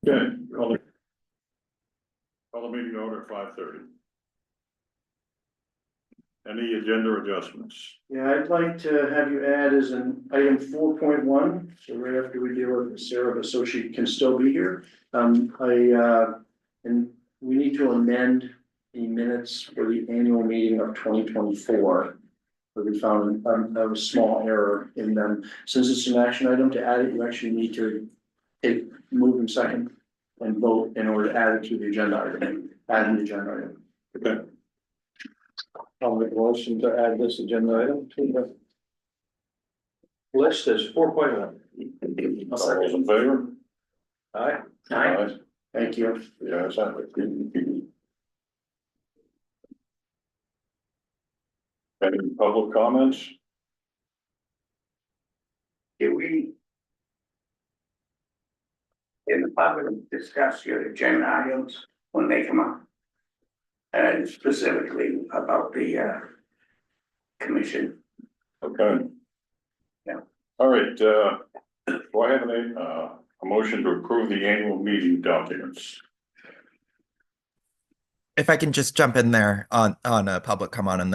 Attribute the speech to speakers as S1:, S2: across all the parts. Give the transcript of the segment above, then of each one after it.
S1: Okay, call the meeting order at 5:30. Any agenda adjustments?
S2: Yeah, I'd like to have you add as an item 4.1, so right after we deal with Sarah, but so she can still be here. And we need to amend the minutes for the annual meeting of 2024. Where we found a small error in them. Since it's an action item, to add it, you actually need to move in second and vote in order to add it to the agenda item, add the agenda item.
S1: Okay.
S3: I'll make a motion to add this agenda item to the list as 4.1.
S1: All those in favor?
S3: Aye.
S1: Aye.
S2: Thank you.
S1: Yes, I would. Any public comments?
S4: Do we in the public discuss your agenda items when they come up? And specifically about the commission.
S1: Okay.
S4: Yeah.
S1: All right, do I have a motion to approve the annual meeting documents?
S5: If I can just jump in there on a public comment on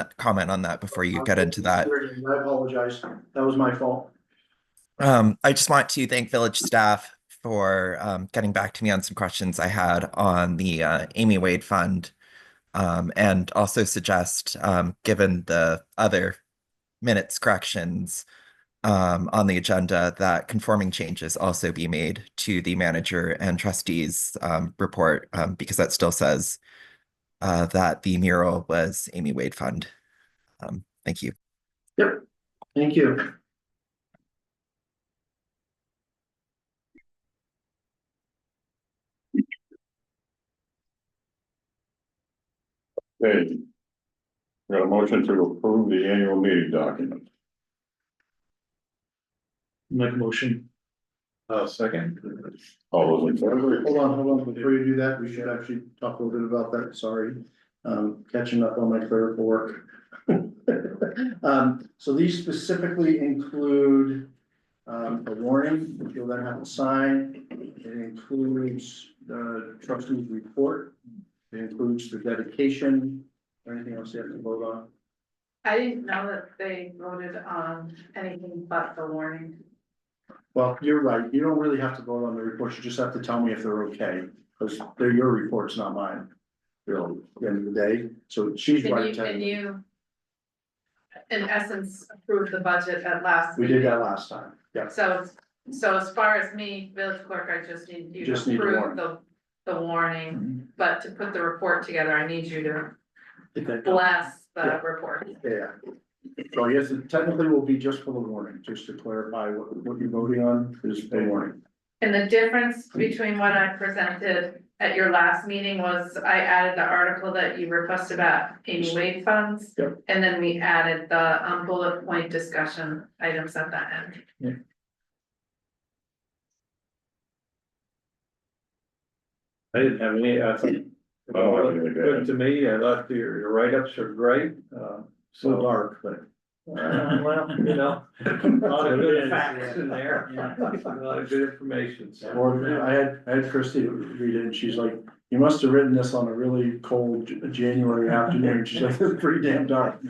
S5: that before you get into that.
S2: I apologize. That was my fault.
S5: I just want to thank village staff for getting back to me on some questions I had on the Amy Wade Fund. And also suggest, given the other minutes corrections on the agenda, that conforming changes also be made to the manager and trustees report, because that still says that the mural was Amy Wade Fund. Thank you.
S2: Yep, thank you.
S1: Okay. Got a motion to approve the annual meeting document.
S2: Make a motion.
S3: Second.
S1: All those in favor?
S2: Hold on. Before you do that, we should actually talk a little bit about that. Sorry. Catching up on my clerical work. So these specifically include a warning, which you'll then have to sign. It includes the trustee's report. It includes the dedication. Anything else you have to vote on?
S6: I didn't know that they voted on anything but the warning.
S2: Well, you're right. You don't really have to vote on the reports. You just have to tell me if they're okay, because they're your reports, not mine. Really, at the end of the day. So she's right.
S6: Can you, in essence, approve the budget at last
S2: We
S6: meeting?
S2: did that last time. Yeah.
S6: So as far as me, village clerk, I just need you
S2: Just
S6: to
S2: need the
S6: approve
S2: warning.
S6: the warning, but to put the report together, I need you to
S2: Okay.
S6: bless the
S2: Yeah.
S6: report.
S2: Yeah. So I guess it technically will be just for the warning, just to clarify what you're voting on is the warning.
S6: And the difference between what I presented at your last meeting was I added the article that you requested about Amy Wade funds.
S2: Yep.
S6: And then we added the bullet point discussion items at that end.
S3: I didn't have any, I think. Good to me. I thought your write-ups are great.
S2: So dark, but.
S3: Well, you know, a lot of good facts in there. A lot of good information. So.
S2: Or I had Christy read it and she's like, you must have written this on a really cold January afternoon. She's like, it's pretty damn dark.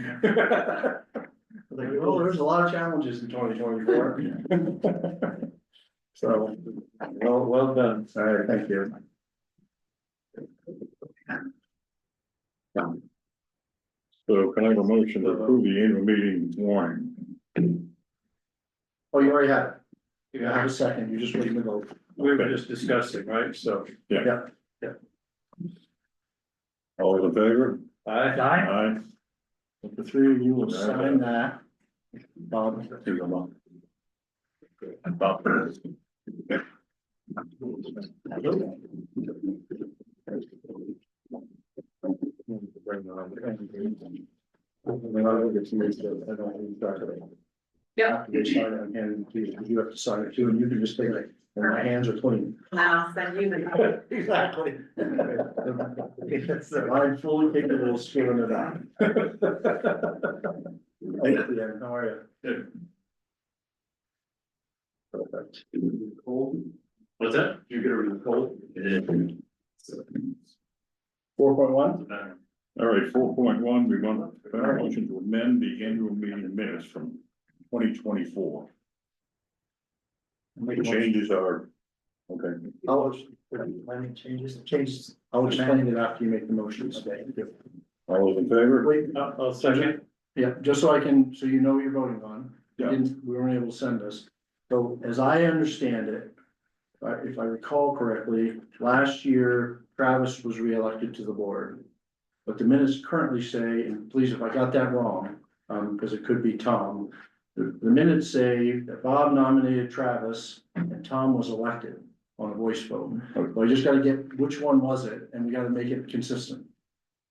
S2: Like, well, there's a lot of challenges in 2024. So,
S3: Well done.
S2: all right, thank you.
S1: So can I have a motion to approve the annual meeting warning?
S2: Oh, you already have it. You have a second, you just waiting to vote.
S3: We were just discussing, right? So.
S1: Yeah. All those in favor?
S3: Aye.
S1: Aye.
S2: If the three of you will sign that. Bob.
S6: Yep.
S2: After they sign it, and you have to sign it too, and you can just take it, and my hands are clean.
S6: Now I'll send you the.
S2: Exactly. I'm fully capable of screwing it out. Thank you, Dan. How are you?
S1: Good.
S2: Perfect. Cool.
S3: What's that? You get a report? It is.
S2: 4.1,
S1: All right, 4.1, we want a motion to amend the annual meeting minutes from 2024. The changes are, okay,
S2: I'll explain it after you make the motion.
S1: all those in favor?
S2: Wait,
S3: I'll second.
S2: yeah, just so I can, so you know what you're voting on.
S1: Yeah.
S2: We weren't able to send this. So as I understand it, if I recall correctly, last year Travis was reelected to the board. But the minutes currently say, and please, if I got that wrong, because it could be Tom. The minutes say that Bob nominated Travis and Tom was elected on a voice vote. Well, I just gotta get, which one was it? And we gotta make it consistent.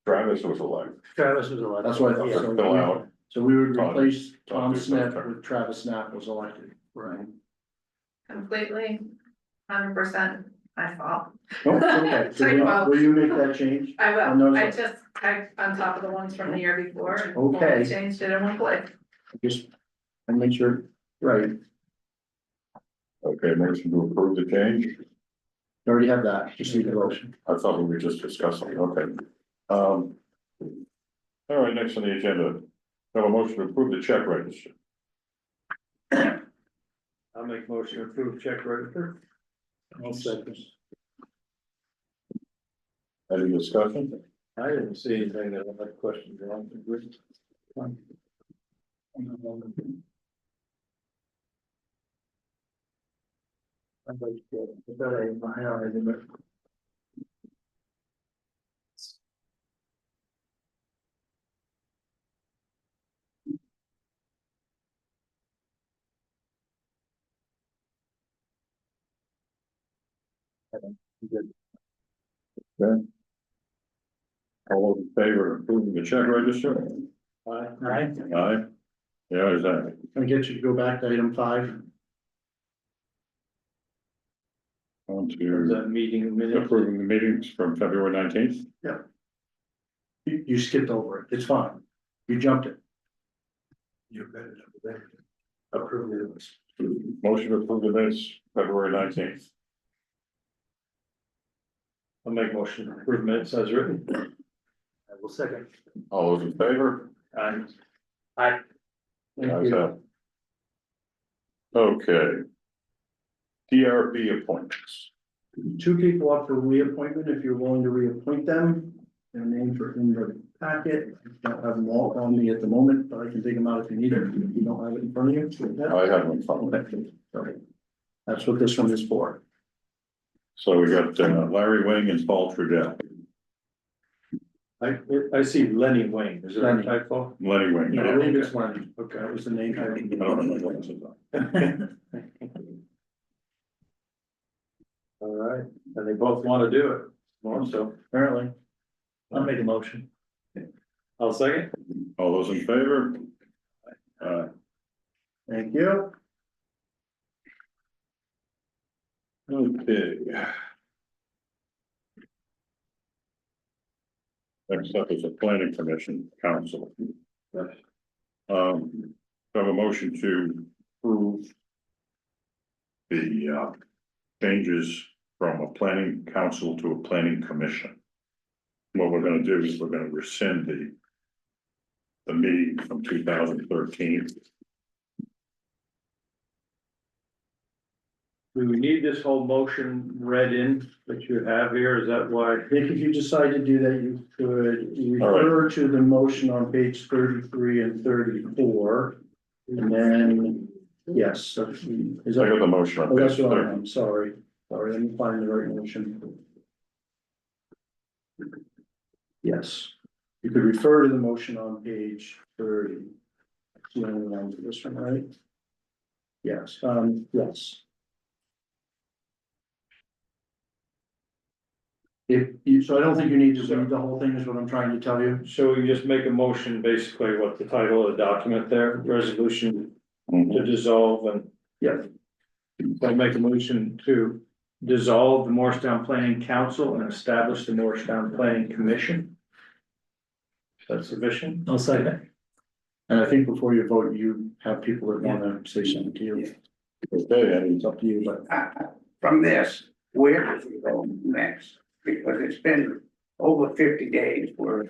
S1: Travis was elected.
S3: Travis was elected.
S2: That's what I thought.
S1: Fill out.
S2: So we would
S1: Tom-
S2: replace
S1: Tom
S2: Tom
S1: did
S2: Smith
S1: both.
S2: with Travis Knapp was elected. Right.
S6: Completely, 100% my fault.
S2: Oh, okay. So
S6: Sorry, Bob.
S2: will you make that change?
S6: I
S2: Oh,
S6: will,
S2: no,
S6: I
S2: no.
S6: just, on top of the ones from the year before. and
S2: Okay.
S6: only changed it in one click.
S2: Just, and make sure, right,
S1: Okay, motion to approve the change.
S2: you already have that, just need a motion.
S1: I thought we were just discussing, okay. All right, next on the agenda, have a motion to approve the check register.
S3: I'll make motion to approve check register. I'll second.
S1: Any discussion?
S3: I didn't see anything that I had questions on.
S1: Okay. All those in favor of approving the check register?
S2: Right.
S1: Aye. Yeah, is that,
S2: Can I get you to go back to item 5?
S1: on
S3: Is
S1: to
S3: that meeting minutes?
S1: approving the meetings from February 19th?
S2: You skipped over it, it's fine, you jumped it.
S3: You're better than that. Approve it.
S1: Motion to approve the minutes, February 19th.
S3: I'll make motion to approve minutes as written. I will second.
S1: All those in favor?
S3: Aye.
S2: Thank
S1: Ayes
S2: you.
S1: have it. Okay. DRB appointments.
S2: 2 people up for reappointment, if you're willing to reappoint them. Their names are in the packet, I don't have them all on me at the moment, but I can dig them out if you need it, if you don't have it in front of you.
S1: I have one from them.
S2: Okay, sorry. That's what this one is for.
S1: So we got Larry Wing and Paul Trudell.
S3: I see Lenny Wayne, is there a
S2: Lenny.
S3: typo?
S1: Lenny Wing.
S2: I
S1: Yeah.
S2: believe it's one, okay, that was the name.
S1: I don't know what this is.
S3: All right, and they both want to do it, more so.
S2: Apparently,
S3: I'll make a motion. I'll second.
S1: All those in favor?
S2: thank you.
S1: Okay. Next up is a planning commission council. Have a motion to approve the changes from a planning council to a planning commission. What we're gonna do is we're gonna rescind the meeting from 2013.
S3: Do we need this whole motion read in that you have here, is that why?
S2: I think if you decide to do that, you could
S1: All right.
S2: refer to the motion on page 33 and 34. And then, yes, so is
S1: I got
S2: that,
S1: the motion on
S2: oh, that's
S1: page
S2: what
S1: 30.
S2: I'm sorry, let me find the right motion. Yes, you could refer to the motion on page 30. That's the only one for this one, right? Yes, yes. If you, so I don't think you need to read the whole thing is what I'm trying to tell you.
S3: So we just make a motion, basically what the title of the document there, resolution
S1: Mhm.
S3: to dissolve and.
S2: Yeah.
S3: I make a motion to dissolve the Morristown Planning Council and establish the Morristown Planning Commission. Is that sufficient?
S2: I'll second. And I think before you vote, you have people that wanna say something to you.
S1: Okay, any
S2: It's up to you, but
S4: From this, where does it go next? Because it's been over 50 days where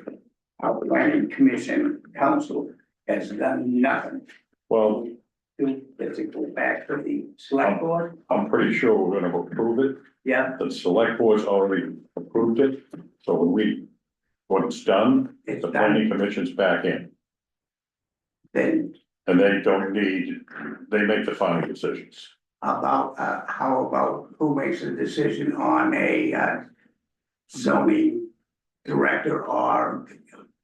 S4: our planning commission council has done nothing.
S1: Well,
S4: Does it go back to the select board?
S1: I'm pretty sure we're gonna approve it.
S4: Yeah,
S1: The select board's already approved it, so when it's done,
S4: it's
S1: the
S4: done.
S1: planning commission's back in.
S4: Then
S1: And they don't need, they make the final decisions.
S4: how about who makes the decision on a zoning director or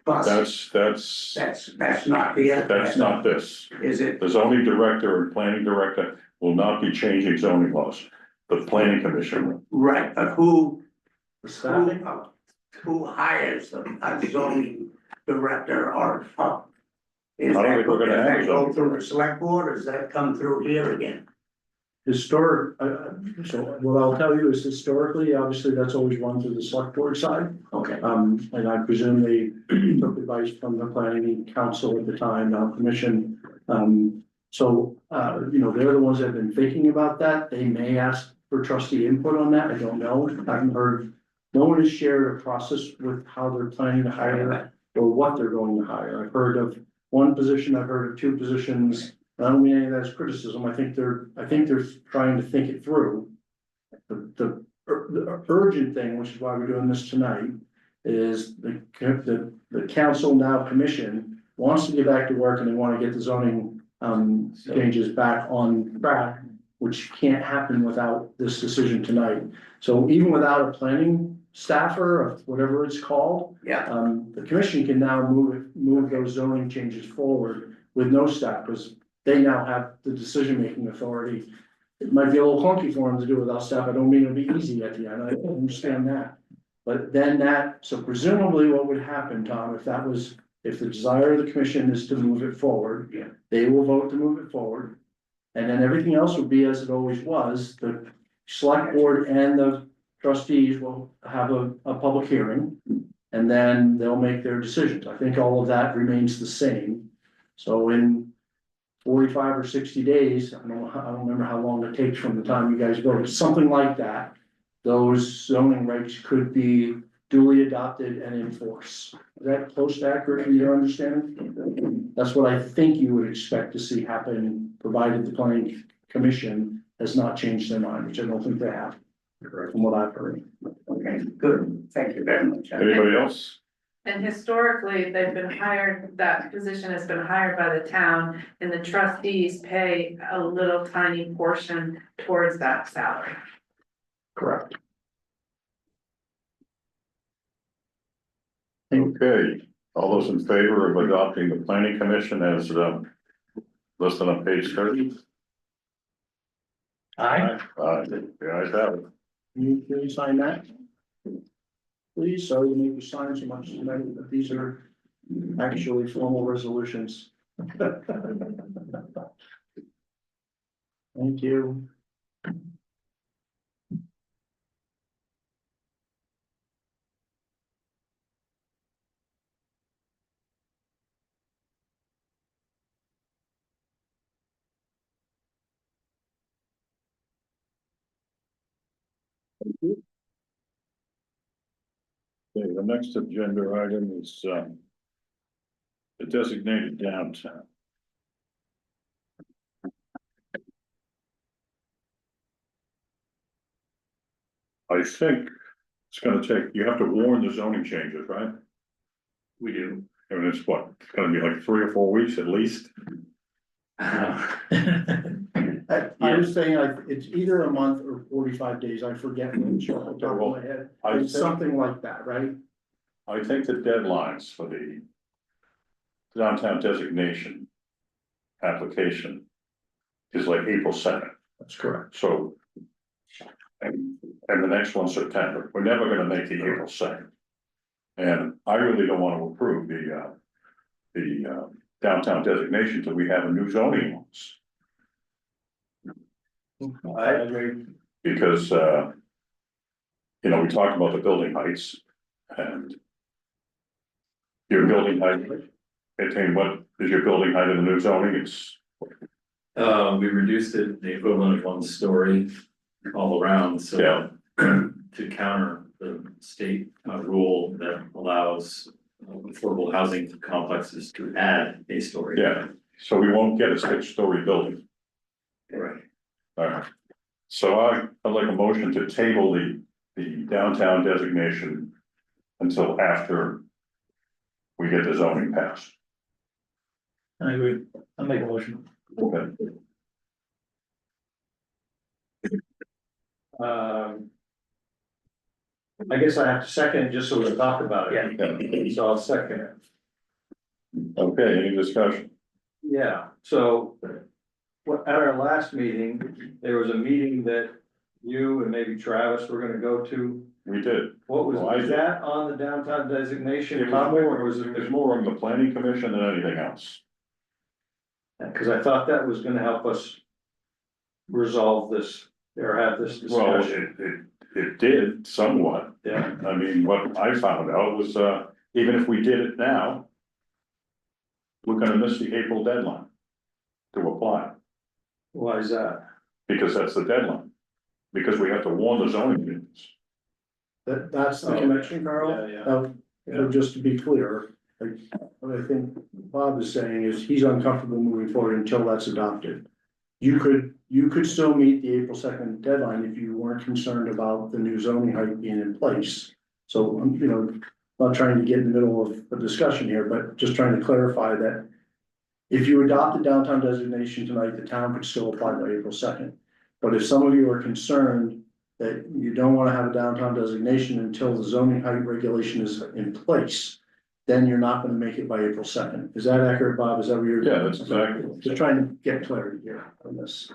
S4: bus? That's not the.
S1: That's not this.
S4: Is it?
S1: The zoning director and planning director will not be changing zoning laws. The planning commission will.
S4: Right, but who
S3: The staffing,
S4: who hires a zoning director or? Is
S1: I don't
S4: that,
S1: think we're gonna
S4: does
S1: have
S4: that
S1: a
S4: go
S1: zoning
S4: through the select board, or does that come through here again?
S3: historic, so what I'll tell you is historically, obviously, that's always run through the select board side.
S4: Okay,
S3: And I presume they took advice from the planning council at the time, now commission. So, they're the ones that have been thinking about that. They may ask for trustee input on that. I don't know. I haven't heard. No one has shared a process with how they're planning to hire or what they're going to hire. I've heard of one position, I've heard of two positions. I don't mean any of that as criticism. I think they're trying to think it through. The urgent thing, which is why we're doing this tonight, is the council now commission wants to get back to work and they want to get the zoning changes back on track, which can't happen without this decision tonight. So even without a planning staffer or whatever it's called,
S4: yeah,
S3: the commission can now move those zoning changes forward with no staff, because they now have the decision-making authority. It might be a little clunky for them to do without staff. I don't mean it'll be easy at the end. I understand that. But then so presumably what would happen, Tom, if the desire of the commission is to move it forward,
S4: Yeah.
S3: they will vote to move it forward. And then everything else would be as it always was. The select board and the trustees will have a public hearing. And then they'll make their decisions. I think all of that remains the same. So in 45 or 60 days, I don't remember how long it takes from the time you guys vote, something like that. Those zoning regs could be duly adopted and enforced. Is that close to accurate in your understanding? That's what I think you would expect to see happen, provided the planning commission has not changed their mind, which I don't think they have. From what I've heard.
S4: okay, good, thank you very much.
S1: Anybody else?
S6: And historically, they've been hired, that position has been hired by the town, and the trustees pay a little tiny portion towards that salary.
S3: Correct.
S1: Okay, all those in favor of adopting the planning commission as listed on page 30?
S3: Aye.
S1: The ayes have it.
S3: Can you sign that? Please, sorry to make you sign so much tonight, but these are actually formal resolutions. Thank you.
S1: Okay, the next agenda item is the designated downtown. I think it's gonna take, you have to warn the zoning changes, right?
S7: We do.
S1: And it's what, it's gonna be like 3 or 4 weeks at least?
S3: I was saying, it's either a month or 45 days, I forget which off the top of my head,
S1: I
S3: it's
S1: think,
S3: something like that, right?
S1: I think the deadlines for the downtown designation application is like April 2nd,
S3: That's correct.
S1: so. And the next one's September, we're never gonna make the April 2nd. And I really don't wanna approve the downtown designation till we have a new zoning laws.
S3: I agree.
S1: Because, we talked about the building heights and your building height, what is your building height in the new zoning? It's,
S7: We reduced it, the equivalent of 1 story all around, so.
S1: Yeah.
S7: to counter the state rule that allows affordable housing complexes to add a story.
S1: Yeah, so we won't get a 6-story building.
S7: Right.
S1: Alright, so I'd like a motion to table the downtown designation until after we get the zoning passed.
S3: I agree, I'll make a motion.
S1: Okay.
S3: I guess I have to second just so we can talk about it.
S1: Yeah.
S3: So I'll second it.
S1: Okay, any discussion?
S3: Yeah, so at our last meeting, there was a meeting that you and maybe Travis were gonna go to.
S1: We did.
S3: What was,
S1: Oh, I
S3: was
S1: did.
S3: that on the downtown designation
S1: It
S3: topic, or
S1: was
S3: was
S1: more,
S3: it?
S1: it was more on the planning commission than anything else.
S3: Cause I thought that was gonna help us resolve this, or have this
S1: Well,
S3: discussion.
S1: it did somewhat.
S3: Yeah,
S1: I mean, what I found out was, even if we did it now, we're gonna miss the April deadline to apply,
S3: why is that?
S1: because that's the deadline. Because we have to warn the zoning units.
S3: That's
S1: the
S3: connection, Carl?
S2: Yeah,
S3: So just to be clear, like, what I think Bob is saying is he's uncomfortable moving forward until that's adopted. You could still meet the April 2nd deadline if you weren't concerned about the new zoning height being in place. So, you know, not trying to get in the middle of a discussion here, but just trying to clarify that if you adopt the downtown designation tonight, the town could still apply by April 2nd. But if some of you are concerned that you don't wanna have a downtown designation until the zoning height regulation is in place, then you're not gonna make it by April 2nd. Is that accurate, Bob? Is that what you're?
S1: Yeah, that's exactly.
S3: Just trying to get clarity here on this.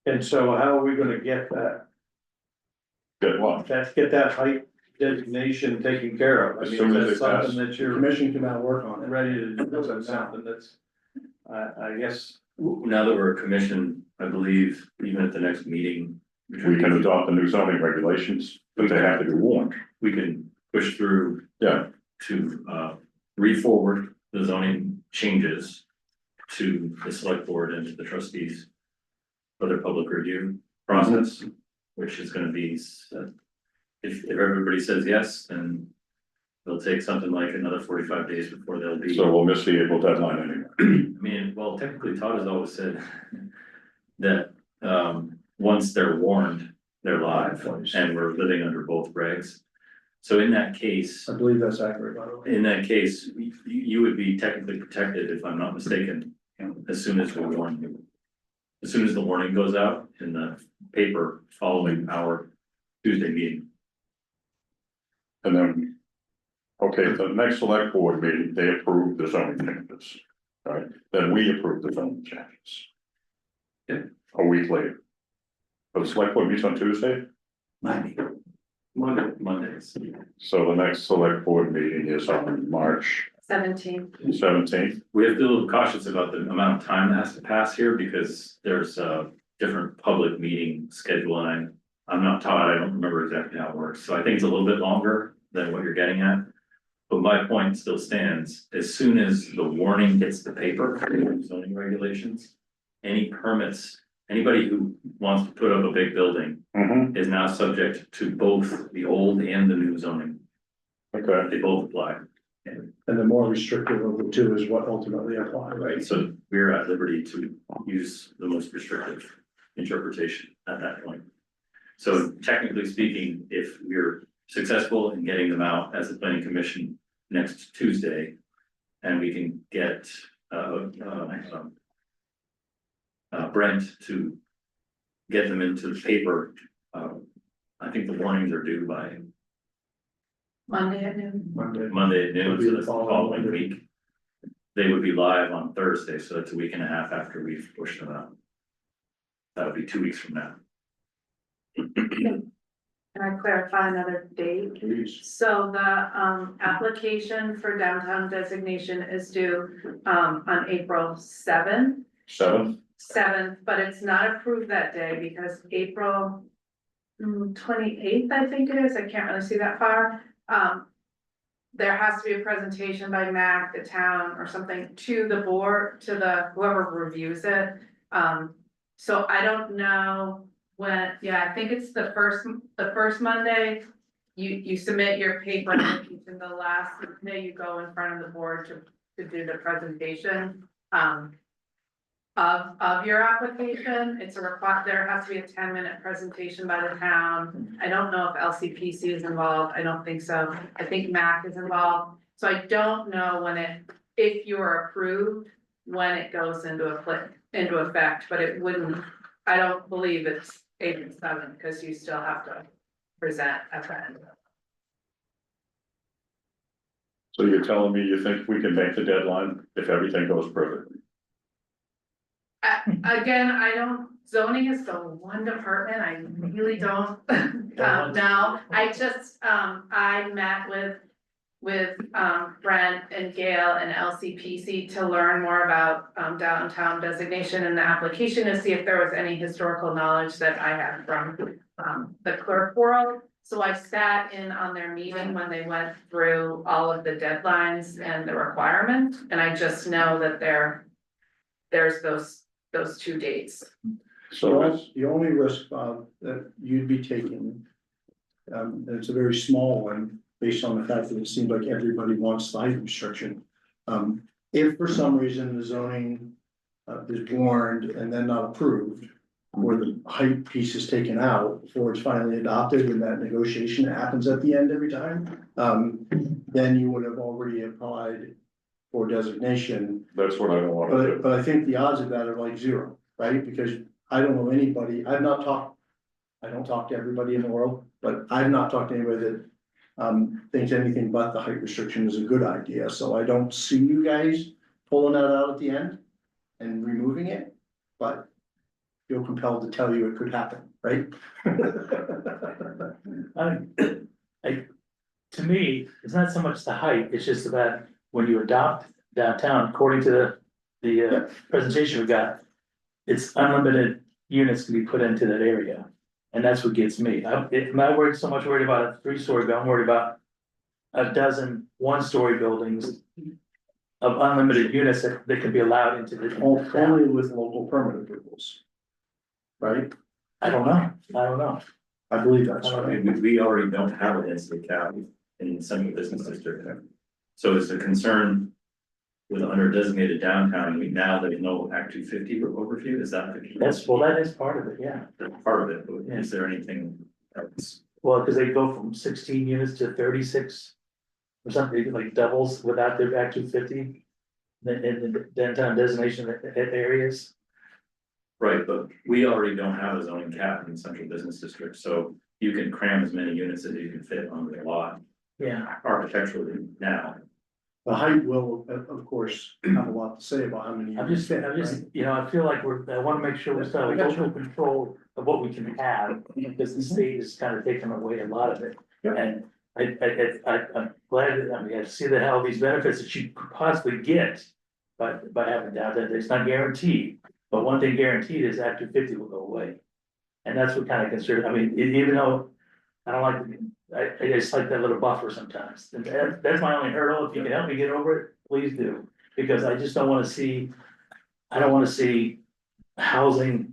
S3: And so how are we gonna get that,
S1: Get what?
S3: get that height designation taken care of? I
S1: As
S3: mean,
S1: soon
S3: is
S1: as
S3: that
S1: it passes.
S3: something that you're
S2: commission can now work on it.
S3: ready to do, is that something that's, I guess,
S7: Now that we're a commission, I believe, even at the next meeting.
S1: We can adopt the new zoning regulations, but they have to be warned.
S7: We can push through
S1: Yeah,
S7: to re-forward the zoning changes to the select board and to the trustees for their public review process, which is gonna be, if everybody says yes, then it'll take something like another 45 days before they'll be.
S1: so we'll miss the April deadline anyway.
S7: I mean, well, technically Todd has always said that, once they're warned, they're live, and we're living under both regs. So in that case,
S3: I believe that's accurate, by the way.
S7: in that case, you would be technically protected, if I'm not mistaken, as soon as we warn you. As soon as the warning goes out in the paper following our Tuesday meeting.
S1: And then, okay, the next select board meeting, they approve the zoning changes. Right, then we approve the zoning changes.
S7: Yeah.
S1: A week later. But the select board meets on Tuesday,
S7: Mondays.
S1: so the next select board meeting is on March
S6: 17.
S1: 17th.
S7: We have to be a little cautious about the amount of time that has to pass here because there's a different public meeting schedule and I'm not Todd, I don't remember exactly how it works, so I think it's a little bit longer than what you're getting at. But my point still stands, as soon as the warning hits the paper, zoning regulations, any permits, anybody who wants to put up a big building is now subject to both the old and the new zoning.
S1: Okay,
S7: They both apply.
S3: And the more restrictive of the two is what ultimately applies, right?
S7: Right, so we're at liberty to use the most restrictive interpretation at that point. So technically speaking, if we're successful in getting them out as a planning commission next Tuesday, and we can get Brent to get them into the paper, I think the warnings are due by
S6: Monday at noon.
S7: Monday at noon, so that's the following
S3: Monday.
S7: week. They would be live on Thursday, so that's a week and a half after we've pushed them out. That would be 2 weeks from now.
S6: Can I clarify another date?
S3: Please.
S6: So the application for downtown designation is due on April 7th.
S1: 7th,
S6: But it's not approved that day because April 28th, I think it is, I can't really see that far. there has to be a presentation by MAC, the town, or something to the board, to the whoever reviews it. So I don't know when, yeah, I think it's the first Monday. You submit your paper application, the last Monday you go in front of the board to do the presentation. Of your application, it's a request, there has to be a 10-minute presentation by the town. I don't know if LCPC is involved, I don't think so, I think MAC is involved. So I don't know if you're approved, when it goes into effect, but it wouldn't, I don't believe it's 8 and 7, because you still have to present at the end.
S1: So you're telling me you think we can make the deadline if everything goes perfectly?
S6: Again, I don't, zoning is the one department I really don't, know. I just, I met with Brent and Gail and LCPC to learn more about, downtown designation and the application to see if there was any historical knowledge that I had from, the clerk world. So I sat in on their meeting when they went through all of the deadlines and the requirements, and I just know that there's those 2 dates.
S3: So the only risk, Bob, that you'd be taking, and it's a very small one, based on the fact that it seems like everybody wants the height restriction. If for some reason the zoning is warned and then not approved, or the height piece is taken out before it's finally adopted, and that negotiation happens at the end every time, then you would have already applied for designation.
S1: That's what I don't wanna do.
S3: But I think the odds of that are like 0, right? Because I don't know anybody, I don't talk to everybody in the world, but I've not talked to anybody that thinks anything but the height restriction is a good idea. So I don't see you guys pulling that out at the end and removing it, but feel compelled to tell you it could happen, right?
S8: To me, it's not so much the height, it's just about when you adopt downtown, according to the presentation we got. It's unlimited units can be put into that area, and that's what gets me. I'm not so much worried about a 3-story, but I'm worried about a dozen 1-story buildings of unlimited units that can be allowed into the.
S3: Only with local permit approvals. Right?
S8: I don't know.
S3: I believe that's
S8: I
S3: right.
S7: We already don't have a density cap in central business district. So it's a concern with under designated downtown, now there's no Act 250 overview, is that?
S8: That is part of it, yeah.
S7: That's part of it, but is there anything else?
S8: Well, because they go from 16 units to 36. Or something like doubles without their Act 250. In the downtown designation areas.
S7: Right, but we already don't have a zoning cap in central business district, so you can cram as many units as you can fit on the lot
S8: Yeah.
S7: architecturally now.
S3: The height will, of course, have a lot to say about how many.
S8: I'm just, you know, I feel like I want to make sure we're still in total control of what we can have, because the state is kind of taking away a lot of it.
S3: Yep.
S8: And I'm glad that, I mean, I see that how these benefits that you could possibly get by having downtown, it's not guaranteed, but one thing guaranteed is Act 250 will go away. And that's what kind of concern, I mean, even though I don't like, I just like that little buffer sometimes, and that's my only hurdle. If you can help me get over it, please do, because I just don't want to see. I don't want to see housing.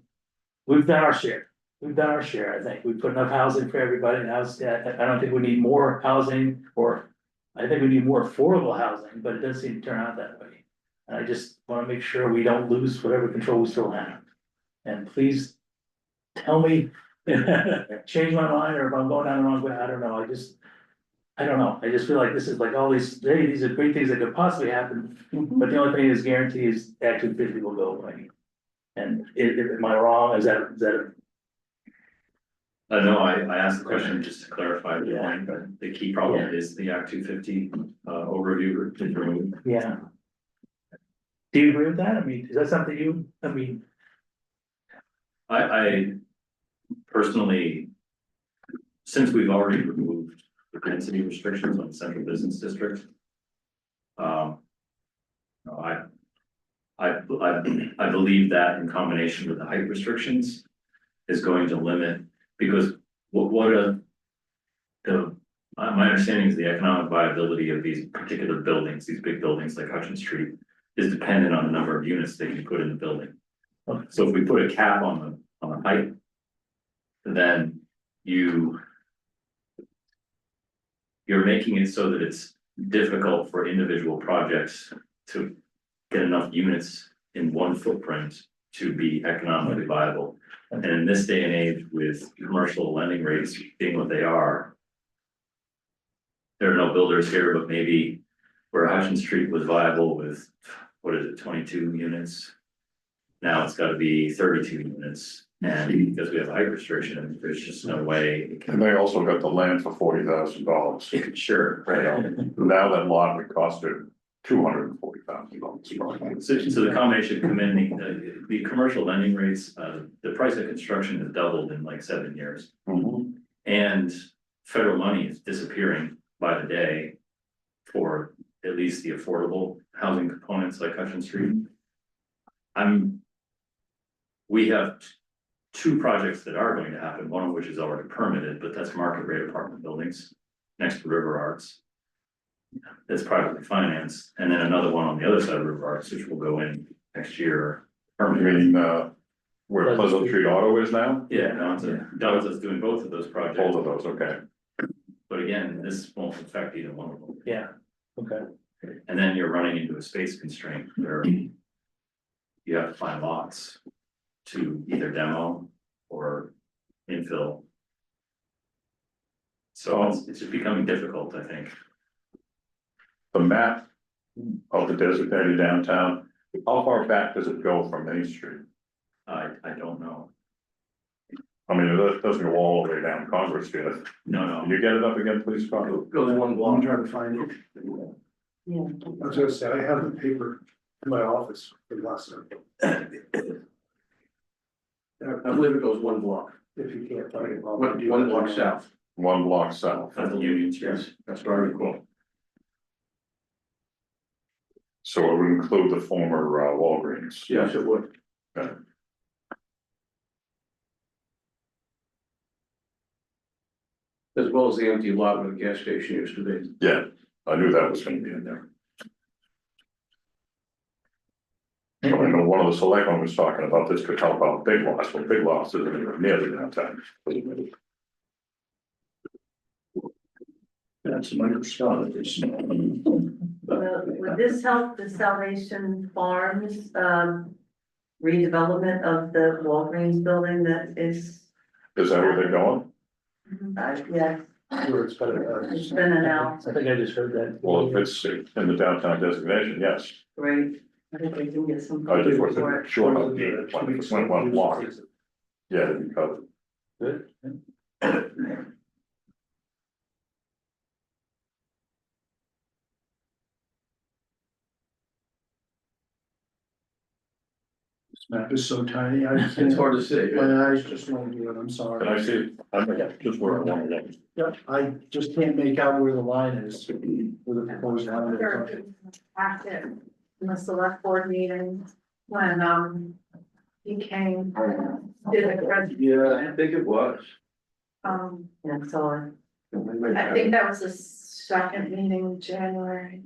S8: We've done our share. I think we put enough housing for everybody. Now, I don't think we need more housing, or I think we need more affordable housing, but it doesn't seem to turn out that way. And I just want to make sure we don't lose whatever control we still have. And please tell me, change my mind, or if I'm going down the wrong way, I don't know. I don't know. I just feel like this is like all these, hey, these are great things that could possibly happen, but the only thing is guaranteed is Act 250 will go away. And am I wrong? Is that?
S7: No, I asked the question just to clarify the
S8: Yeah.
S7: point, but the key problem is the Act 250 overview is removed.
S8: Yeah. Do you agree with that? I mean, is that something
S7: I personally, since we've already removed the density restrictions on the central business district. No, I believe that in combination with the height restrictions is going to limit, because what are the My understanding is the economic viability of these particular buildings, these big buildings like Hutchins Street, is dependent on the number of units they can put in the building. So if we put a cap on the height, then you're making it so that it's difficult for individual projects to get enough units in one footprint to be economically viable. And in this day and age, with commercial lending rates being what they are, there are no builders here, but maybe where Hutchins Street was viable with, what is it, 22 units? Now it's gotta be 32 units, and because we have a height restriction, there's just no way. it
S1: And
S7: can-
S1: they also got the land for $40,000.
S7: Sure, right.
S1: Now that lot would cost her $240,000.
S7: So the combination come in, the commercial lending rates, the price of construction has doubled in like 7 years.
S1: Mhm.
S7: And federal money is disappearing by the day for at least the affordable housing components like Hutchins Street. We have two projects that are going to happen, one of which is already permitted, but that's market rate apartment buildings next to River Arts. That's privately financed, and then another one on the other side of River Arts, which will go in next year.
S1: You
S7: Permanently.
S1: mean, where Pleasant Street Auto is now?
S7: Yeah, Don's doing both of those projects.
S1: Both of those, okay.
S7: But again, this won't affect either one of them.
S8: Yeah, okay.
S7: And then you're running into a space constraint where you have to find lots to either demo or infill. So it's just becoming difficult, I think.
S1: The map of the designated downtown, how far back does it go from Main Street?
S7: I don't know.
S1: I mean, it doesn't go all the way down Congress Street.
S7: No,
S1: Can you get it up again, please, Congress?
S2: Goes one
S3: I'm
S2: block.
S3: trying to find it.
S9: Yeah.
S3: I was gonna say, I have the paper in my office from last time.
S2: I believe it goes one block,
S3: If you can't find it. I'll
S2: one
S3: do
S2: one
S3: it.
S2: block south.
S1: One block south.
S7: That's the Union Street.
S2: Yes, that's very cool.
S1: So it would include the former Walgreens.
S2: Yes, it would.
S1: Okay.
S2: As well as the empty lot where the gas station used to be.
S1: Yeah, I knew that was gonna be in there. I know one of the selectmen was talking about this could help out big lots, but big lots isn't even near the downtown.
S2: That's my response.
S9: Would this help the Salvation Farms, redevelopment of the Walgreens building that is,
S1: Is that where they're going?
S9: yes,
S3: Where it's better.
S9: it's been announced,
S8: I think I just heard that.
S1: Well, if it's in the downtown designation, yes.
S9: great. I think we can get some.
S1: I just
S9: for
S1: wasn't
S9: it.
S1: sure how deep, one block. Yeah, it'd be covered.
S8: Good.
S3: This map is so tiny, I just.
S2: It's hard to see.
S3: My eyes just won't do it, I'm
S1: Can
S3: sorry.
S1: I see it? I'm just where I want to look.
S3: Yep, I just can't make out where the line is, where the proposed line
S6: Sure,
S3: is.
S6: active in the select board meeting when, he came, did a presentation.
S2: Yeah, I think it was.
S9: Yeah, so
S6: I think that was the second meeting in January.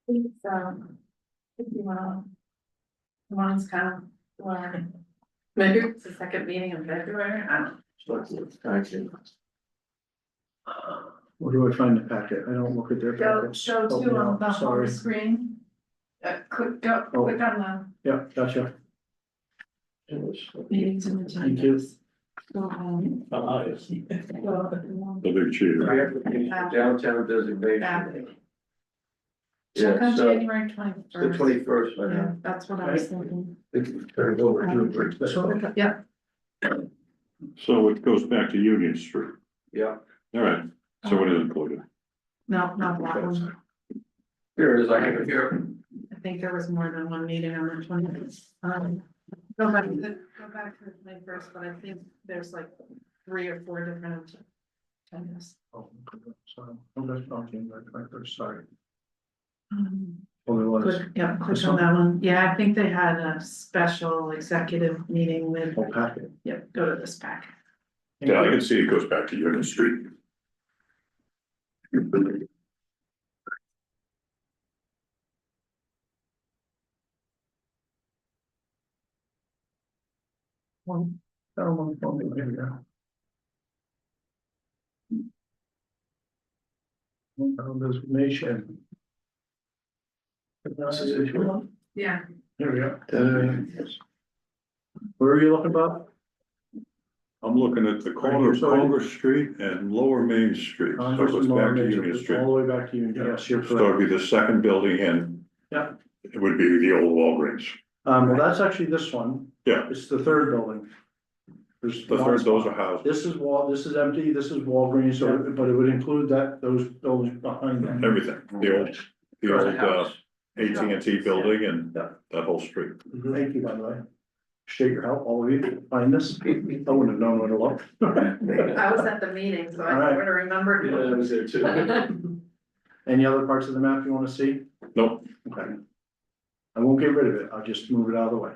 S6: It's, if you want, one's kind of, well, maybe it's the second meeting in February, I don't know.
S3: Where do I find the packet? I don't look at their
S6: Go,
S3: packets.
S6: show
S3: Oh,
S6: two
S3: no,
S6: on the home
S3: sorry.
S6: screen. Click on
S3: Yeah, gotcha.
S6: the meetings and
S3: Thank you.
S6: agendas.
S8: Yes.
S1: The big cheater.
S2: Downtown designation.
S6: Check on
S2: Yeah, so
S6: January
S2: the
S6: 21st.
S2: 21st, I
S6: Yeah,
S2: know.
S6: that's what I was thinking.
S2: Turn it over to.
S3: So-
S6: Yeah,
S1: So it goes back to Union Street.
S2: Yeah,
S1: All right, so it is included.
S6: no, not that one.
S2: here it is, I have it here.
S6: I think there was more than one meeting on the 20th. Go back to the 21st, but I think there's like 3 or 4 different agendas.
S3: Oh, so, I'm just talking, sorry.
S6: Um,
S3: Only was,
S6: Click, yeah, click on that one. Yeah, I think they had a special executive meeting with,
S3: whole packet.
S6: yep, go to this pack.
S1: Yeah, I can see it goes back to Union Street.
S3: One, that one, here we go. Designation.
S6: Yeah.
S3: Here we go. Where are you looking, Bob?
S1: I'm looking at the corner of Congress Street and Lower Main Street, so it goes back to Union Street.
S3: All the way back to Union, yes, you're
S1: So it'd
S3: correct.
S1: be the second building in.
S3: Yeah.
S1: It would be the old Walgreens.
S3: Well, that's actually this one.
S1: Yeah.
S3: It's the third building. There's
S1: The third, those are houses,
S3: This is this is empty, this is Walgreens, so, but it would include those buildings behind them.
S1: everything, the old AT&T building and that whole street.
S3: Thank you, by the way. Appreciate your help, all of you, to find this. I wouldn't have known where to look.
S6: I was at the meeting, so I
S3: All right.
S6: sort of remembered.
S8: Yeah, I was there too.
S3: Any other parts of the map you wanna see?
S1: Nope,
S3: Okay. I won't get rid of it, I'll just move it out of the way.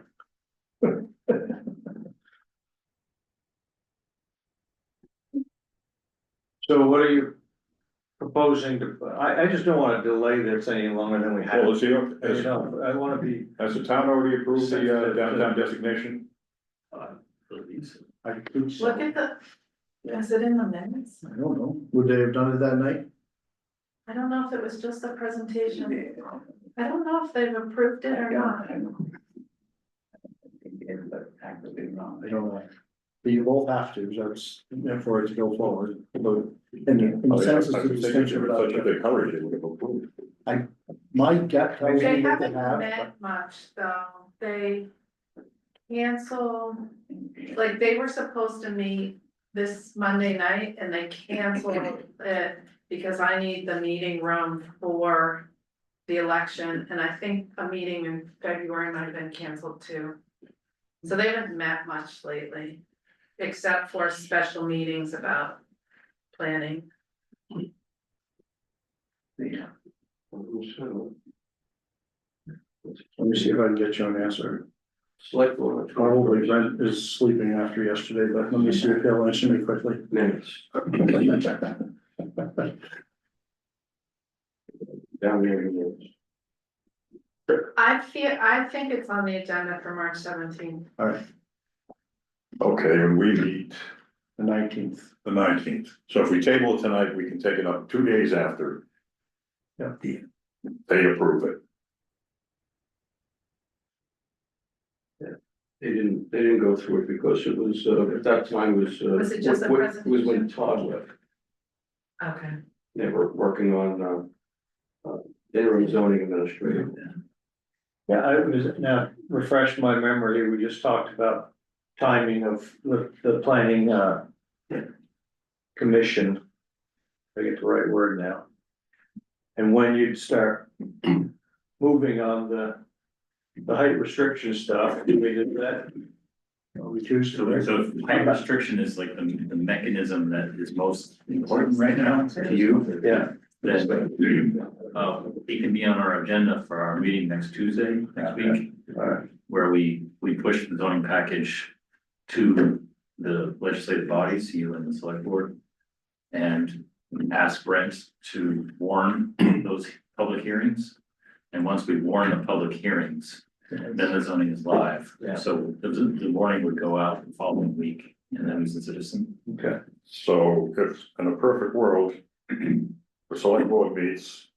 S10: So what are you proposing to, I just don't wanna delay this any longer than we have.
S1: well, let's see,
S10: You
S1: has,
S10: know, I wanna be,
S1: has the town already approved the downtown designation?
S3: I could say-
S6: Look at the, is it in the minutes?
S3: I don't know, would they have done it that night?
S6: I don't know if it was just a presentation. I don't know if they've approved it or not.
S3: I don't know. But you both have to, that's for it to go forward, but in the sense of the distinction about.
S1: Such a big hurry, they would have approved.
S3: My gut tells
S6: They
S3: me that they
S6: haven't
S3: have, but
S6: met much, though. They canceled, like, they were supposed to meet this Monday night and they canceled it because I need the meeting room for the election, and I think a meeting in February might have been canceled too. So they haven't met much lately, except for special meetings about planning.
S3: let me see if I can get you an answer.
S10: select board.
S3: Probably Brent is sleeping after yesterday, but let me see if he'll answer me quickly.
S10: Minutes. Down there.
S6: I think it's on the agenda for March 17th.
S3: All right,
S1: Okay, and we meet
S3: the 19th.
S1: the 19th, so if we table it tonight, we can take it up 2 days after.
S3: Yeah.
S1: They approve it.
S10: They didn't go through it because it was, at that time was.
S6: Was it just a
S10: Was when
S6: presentation?
S10: Todd left,
S6: Okay.
S10: they were working on, interim zoning administrator.
S11: Yeah, I was, now refresh my memory, we just talked about timing of the planning, commission. I get the right word now. And when you'd start moving on the height restriction stuff, we did that.
S3: We choose
S7: So,
S3: to.
S7: so height restriction is like the mechanism that is most important right now to you.
S11: Yeah.
S7: Then, it can be on our agenda for our meeting next Tuesday, next week.
S11: Alright.
S7: Where we push the zoning package to the legislative bodies, you and the select board. And ask Brent to warn those public hearings. And once we warn the public hearings, then the zoning is live.
S11: Yeah.
S7: So the warning would go out the following week, and then as a citizen.
S11: Okay.
S1: So if in a perfect world, the select board meets,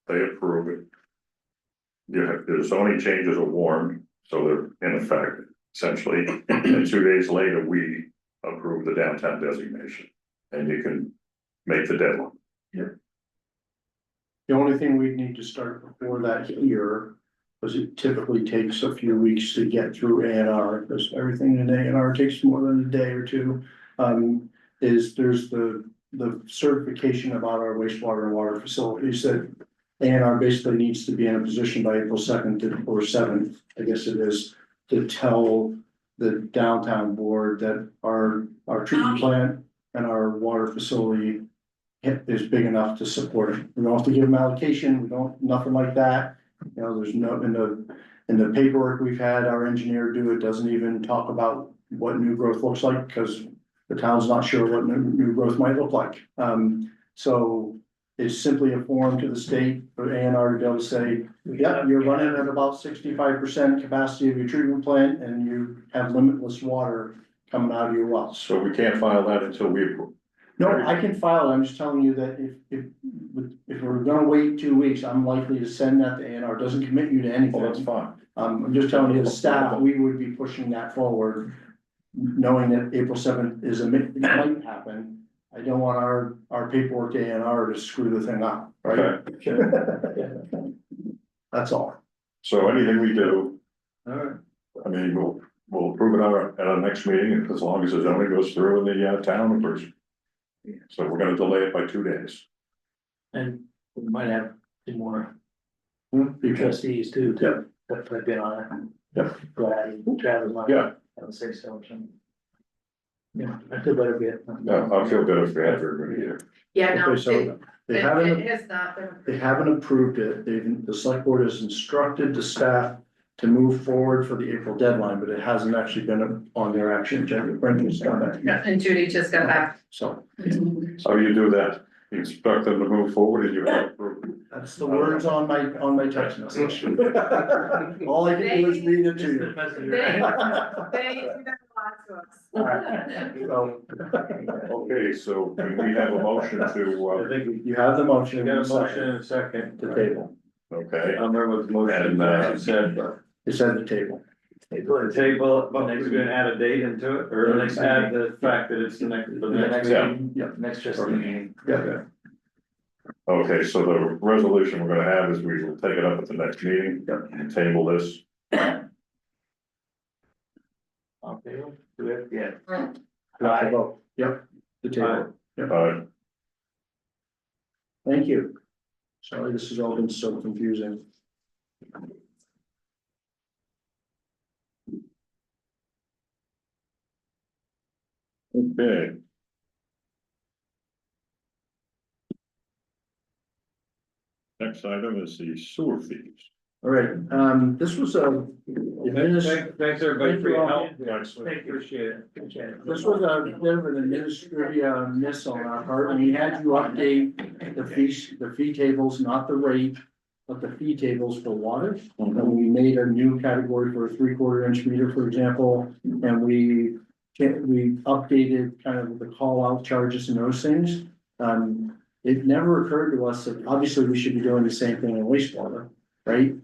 S1: they approve it. You have, the zoning changes are warned, so they're in effect essentially, and 2 days later, we approve the downtown designation. And you can make the deadline.
S3: The only thing we'd need to start before that here, because it typically takes a few weeks to get through A and R, because everything in A and R takes more than a day or two. Is there's the certification about our wastewater and water facilities that A and R basically needs to be in a position by April 2nd or 7th, I guess it is, to tell the downtown board that our our treatment plant and our water facility is big enough to support it. We don't have to give them allocation, we don't, nothing like that. You know, there's no, in the paperwork we've had our engineer do, it doesn't even talk about what new growth looks like, because the town's not sure what new growth might look like. So it's simply a form to the state for A&R to be able to say, yeah, you're running at about 65% capacity of your treatment plant and you have limitless water coming out of your wells.
S1: So we can't file that until we approve.
S3: No, I can file it, I'm just telling you that if we're gonna wait 2 weeks, I'm likely to send that to A&R, doesn't commit you to anything.
S1: Well, that's fine.
S3: I'm just telling you, as staff, we would be pushing that forward, knowing that April 7th is it might happen. I don't want our paperwork to A&R to screw the thing up, right?
S1: Okay,
S3: That's all.
S1: so anything we do,
S11: All right.
S1: I mean, we'll approve it at our next meeting, as long as the zoning goes through in the town first. So we're gonna delay it by 2 days.
S8: And we might have two more
S3: Because
S8: trustees too, to put in on it.
S1: Yep.
S8: Travis might.
S1: Yeah.
S8: I would say so. Yeah, I feel better bit.
S1: No, I feel good if we have everybody here.
S6: Yeah, no,
S3: Okay, so
S6: it,
S3: they
S6: it
S3: haven't,
S6: it has not been.
S3: they haven't approved it, the select board has instructed the staff to move forward for the April deadline, but it hasn't actually been on their action agenda. Brendan's done that.
S6: Yeah, and Judy just got back.
S3: So
S1: How do you do that? You instruct them to move forward and you have to approve.
S3: that's the words on my text message. All I can do is read it to you.
S6: They do that a lot to us.
S3: So,
S1: Okay, so can we have a motion
S11: I
S1: to,
S11: think
S3: you have the
S11: we
S3: motion.
S11: got a motion and a second.
S3: The table,
S1: okay,
S11: I don't remember what the motion actually said, but.
S3: it's at the table.
S11: The table, but we're gonna add a date into it, or
S8: The next
S11: add the fact that it's the next, the next.
S1: meeting.
S3: Yeah.
S8: Next trustee meeting.
S3: Yeah,
S1: okay, so the resolution we're gonna have is we will take it up at the next meeting and table this.
S8: Okay, do it, yeah.
S3: Right. Yep, the table. Thank you. Sorry, this has all been so confusing.
S1: Okay. Next item is the sewer fees.
S3: All right, this was a.
S11: Thanks, everybody, for your help.
S8: Thank you.
S11: Appreciate it.
S3: This was a bit of an administrative miss on our part, and we had you update the fee tables, not the rate, but the fee tables for water. And we made a new category for a 3/4 inch meter, for example, and we updated kind of the call out charges and those things. It never occurred to us that obviously we should be doing the same thing in wastewater, right?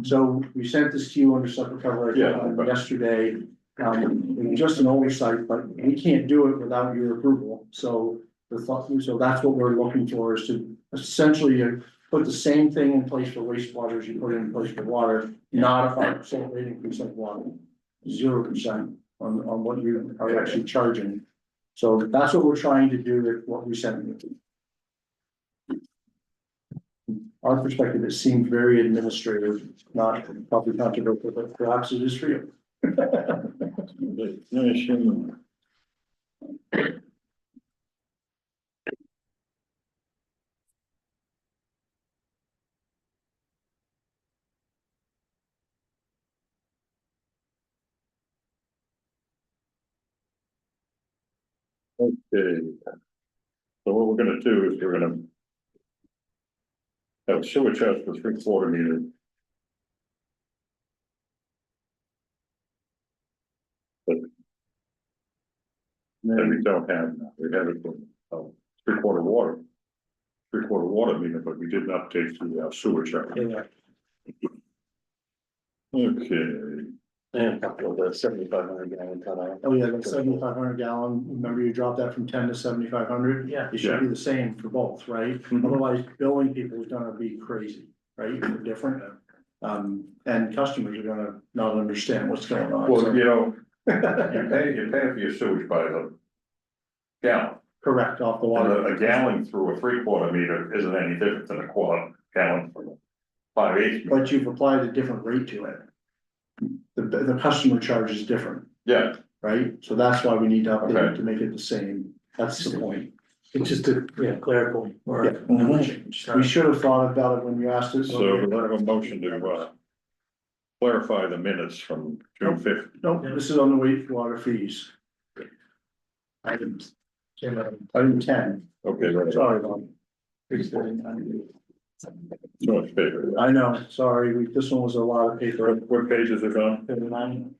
S3: So we sent this to you under separate cover yesterday. It was just an oversight, but we can't do it without your approval. So so that's what we're looking for, is to essentially put the same thing in place for wastewater as you put it in place for water, not a 5% rate increase like water, 0% on what you are actually charging. So that's what we're trying to do with what we sent you. Our perspective, it seemed very administrative, not probably controversial, but perhaps it is for you.
S1: Okay. So what we're gonna do is we're gonna have a sewer charge for 3/4 meter. And we don't have, we have it for 3/4 water. 3/4 water meter, but we didn't update the sewer charge. Okay,
S3: And a couple of the 7,500 gallon cut out. Oh, yeah, the 7,500 gallon, remember you dropped that from 10 to 7,500?
S8: Yeah.
S3: It should be the same for both, right? Otherwise, billing people is gonna be crazy, right? They're different. And customers are gonna not understand what's going on.
S1: well,
S3: So-
S1: you know, you pay for your sewage by the gallon.
S3: Correct, off the
S1: Well,
S3: water.
S1: a gallon through a 3/4 meter isn't any different than a quarter gallon from a 5/8.
S3: But you've applied a different rate to it. The customer charge is different,
S1: Yeah,
S3: right? So that's why we need to update it to make it the same, that's the point.
S8: It's just a, clerical or.
S3: Yeah. We should have thought about it when you asked us.
S1: So do I have a motion to, clarify the minutes from June fifth.
S3: Nope, this is on the wastewater fees. Item 10,
S1: Okay, right.
S3: sorry, Bob.
S1: So much paper.
S3: I know, sorry, this one was a lot of paper.
S1: What page is it on?
S8: 39,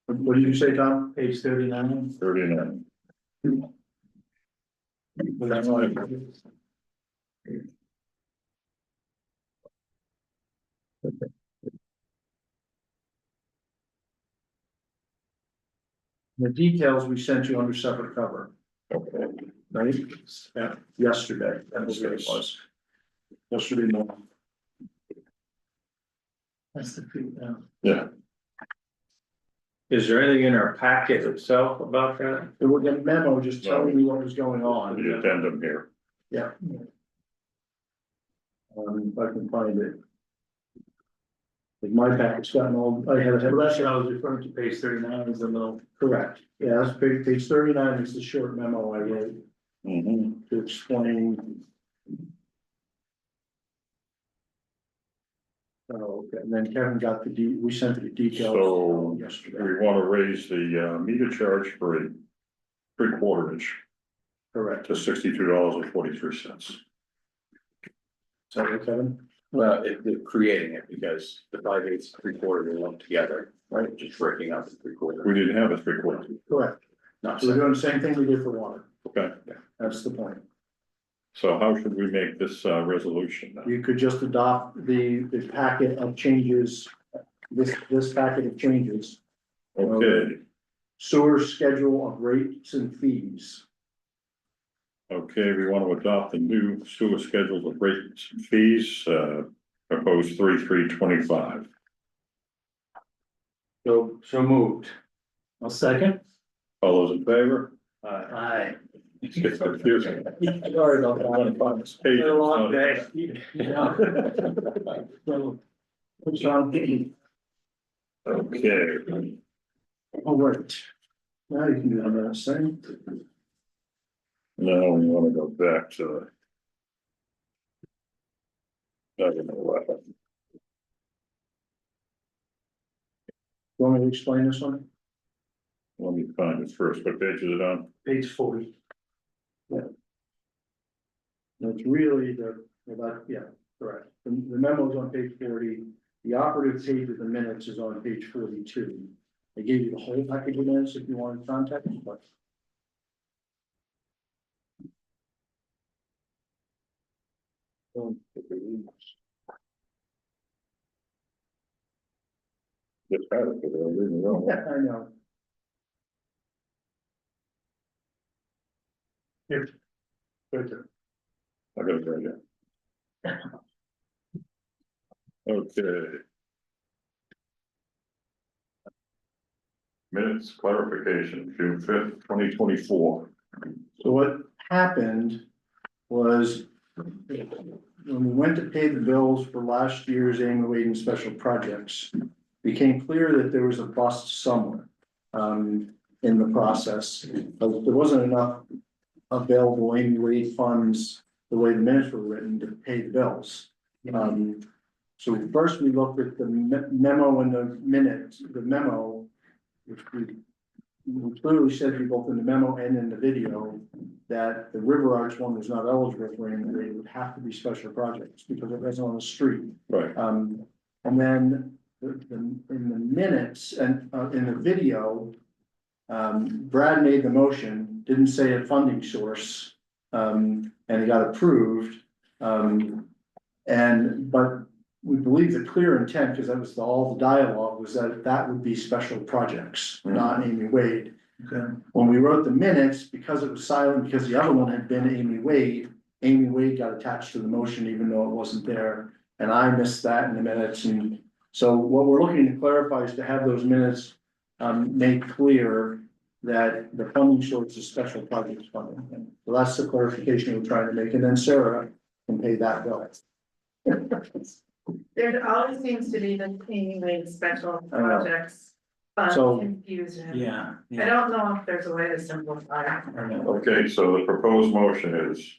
S3: What did you say, Tom?
S8: page 39.
S1: 39.
S3: The details we sent you under separate cover,
S1: Okay.
S3: right? Yeah, yesterday, that's what it was. Yesterday morning.
S8: That's the fee,
S1: Yeah,
S10: Is there anything in our packet itself about that?
S3: It was a memo just telling me what was going on.
S1: the addendum here.
S3: Yeah. If I can find it. Like my packet's gotten all, I had,
S8: Well, that's what I was referring to, page 39 is the little.
S3: correct, yeah, that's page 39 is the short memo I wrote to explain. Oh, okay, and then Kevin got we sent the details
S1: So
S3: yesterday,
S1: we want to raise the meter charge for a 3/4 inch
S3: correct,
S1: to $62.43.
S3: is that right, Kevin?
S2: Well, they're creating it because the 5/8, 3/4, they lump together, right, just breaking up the 3/4.
S1: We didn't have a 3/4.
S3: Correct,
S2: Not
S3: so we're
S2: so,
S3: doing the same thing we did for water,
S1: Okay,
S3: that's the point.
S1: so how should we make this resolution now?
S3: You could just adopt the packet of changes, this packet of changes.
S1: Okay,
S3: Sewer schedule of rates and fees.
S1: okay, we want to adopt the new sewer schedules of rates and fees, proposed 3/3/25.
S10: So moved.
S8: I'll second.
S1: All those in favor?
S8: Aye.
S1: It's confusing.
S3: Sorry about that.
S1: I'm gonna find this page.
S10: Been a long day.
S1: Okay,
S3: All right. Now you can do the same.
S1: now we want to go back to. I don't know what.
S3: You want me to explain this one?
S1: Let me find it first. What page is it on?
S8: Page 40.
S3: It's really correct. The memo is on page 40. The operative page of the minutes is on page 42. I gave you the whole package of minutes if you wanted context, but.
S1: Just had it, but I didn't know.
S3: Yeah, I know. Here. Right there.
S1: I got it right here. Okay. Minutes clarification, June 5th, 2024.
S3: So what happened was when we went to pay the bills for last year's annual Wade and special projects, became clear that there was a bust somewhere in the process. But there wasn't enough available annual Wade funds, the way the minutes were written, to pay the bills. So first we looked at the memo in the minutes, the memo, which we clearly said both in the memo and in the video that the River Arch one was not eligible for annual Wade, it would have to be special projects because it was on the street.
S1: Right.
S3: And then in the minutes and in the video, Brad made the motion, didn't say a funding source, and it got approved. But we believe the clear intent, because that was all the dialogue, was that that would be special projects, not Amy Wade.
S8: Okay.
S3: When we wrote the minutes, because it was silent, because the other one had been Amy Wade got attached to the motion even though it wasn't there. And I missed that in the minutes, and so what we're looking to clarify is to have those minutes make clear that the funding source is special projects funding. So that's the clarification we're trying to make, and then Sarah can pay that bill.
S6: There always seems to be the anyway special projects
S3: So-
S6: confusion.
S8: Yeah.
S6: I don't know if there's a way to simplify it.
S1: Okay, so the proposed motion is.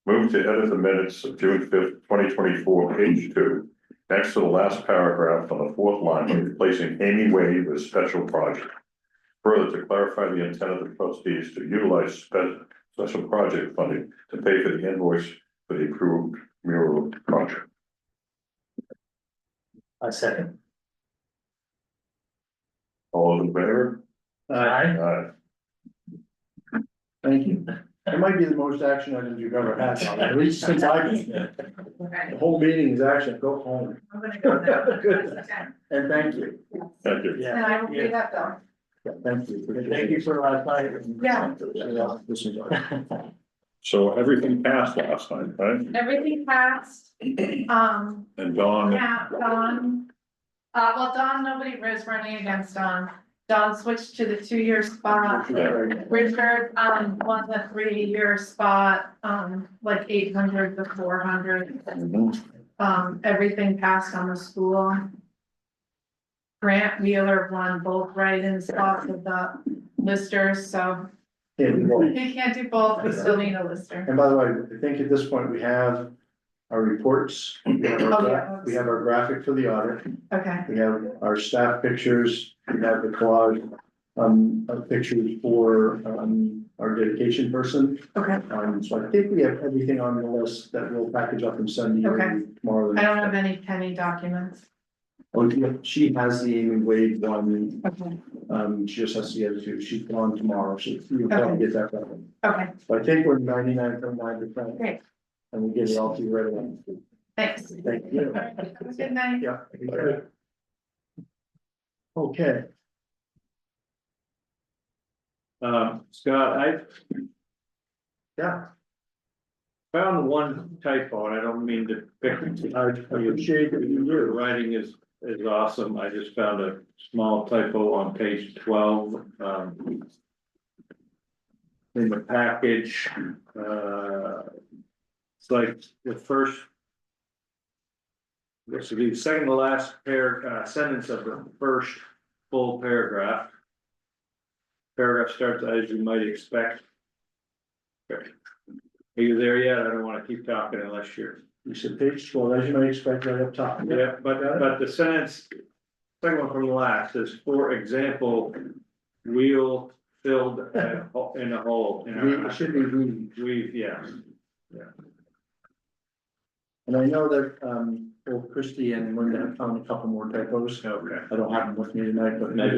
S1: Move to edit the minutes of June 5th, 2024, page 2. Next to the last paragraph on the 4th line, by replacing Amy Wade with special project. Further, to clarify the intent of the trustees to utilize special project funding to pay for the invoice for the approved mural project.
S8: I second.
S1: All those in favor?
S8: Aye.
S3: Thank you. It might be the most action items you've ever had, Tom, at least since I've been here.
S6: Okay,
S3: The whole meeting is action, go home,
S6: I'm gonna go now.
S3: Good.
S6: Okay.
S3: and thank you.
S1: Thank you.
S6: And I will pay that bill.
S3: Yeah, thank you.
S8: Thank you for last night.
S6: Yeah.
S3: This is.
S1: So everything passed last night, right?
S6: Everything passed,
S1: And Dawn,
S6: yeah, Dawn. Well, Dawn, nobody was running against Dawn. Dawn switched to the 2-year spot. Richard, won the 3-year spot, like 800 to 400. Everything passed on the school. Grant Wheeler won both write-ins off of the listers, so he can't do both, we still need a lister.
S3: And by the way, I think at this point we have our reports, we have
S6: Oh, yeah.
S3: we have our graphic for the audit,
S6: Okay,
S3: we have our staff pictures, we have the collage. Of pictures for our dedication person,
S6: okay,
S3: so I think we have everything on the list that we'll package up and send you
S6: Okay.
S3: tomorrow.
S6: I don't have any penny documents.
S3: Oh, yeah, she has the Amy Wade one,
S6: Okay,
S3: she just has to get it to, she's on tomorrow, so you'll probably get that done.
S6: okay,
S3: So I think we're 99.9%.
S6: Great.
S3: And we'll get it all to you right away.
S6: thanks.
S3: Thank you.
S6: All right, have a good night.
S3: Yeah. Okay,
S11: Scott,
S3: yeah,
S11: found one typo, and I don't mean to pick.
S3: I appreciate that you
S11: The
S3: do.
S11: writing is awesome. I just found a small typo on page 12, in the package, it's like the first. This would be the second to last sentence of the first full paragraph. Paragraph starts as you might expect. Okay. Are you there yet? I don't wanna keep talking unless you're.
S3: You said page 12, as you might expect, right up top.
S11: Yeah, but the sentence, second one from the last is, for example, wheel filled in a hole.
S3: It should be we,
S11: We've, yeah,
S3: and I know that, both Christie and Linda have found a couple more typos.
S11: okay.
S3: I don't have them with me tonight, but I've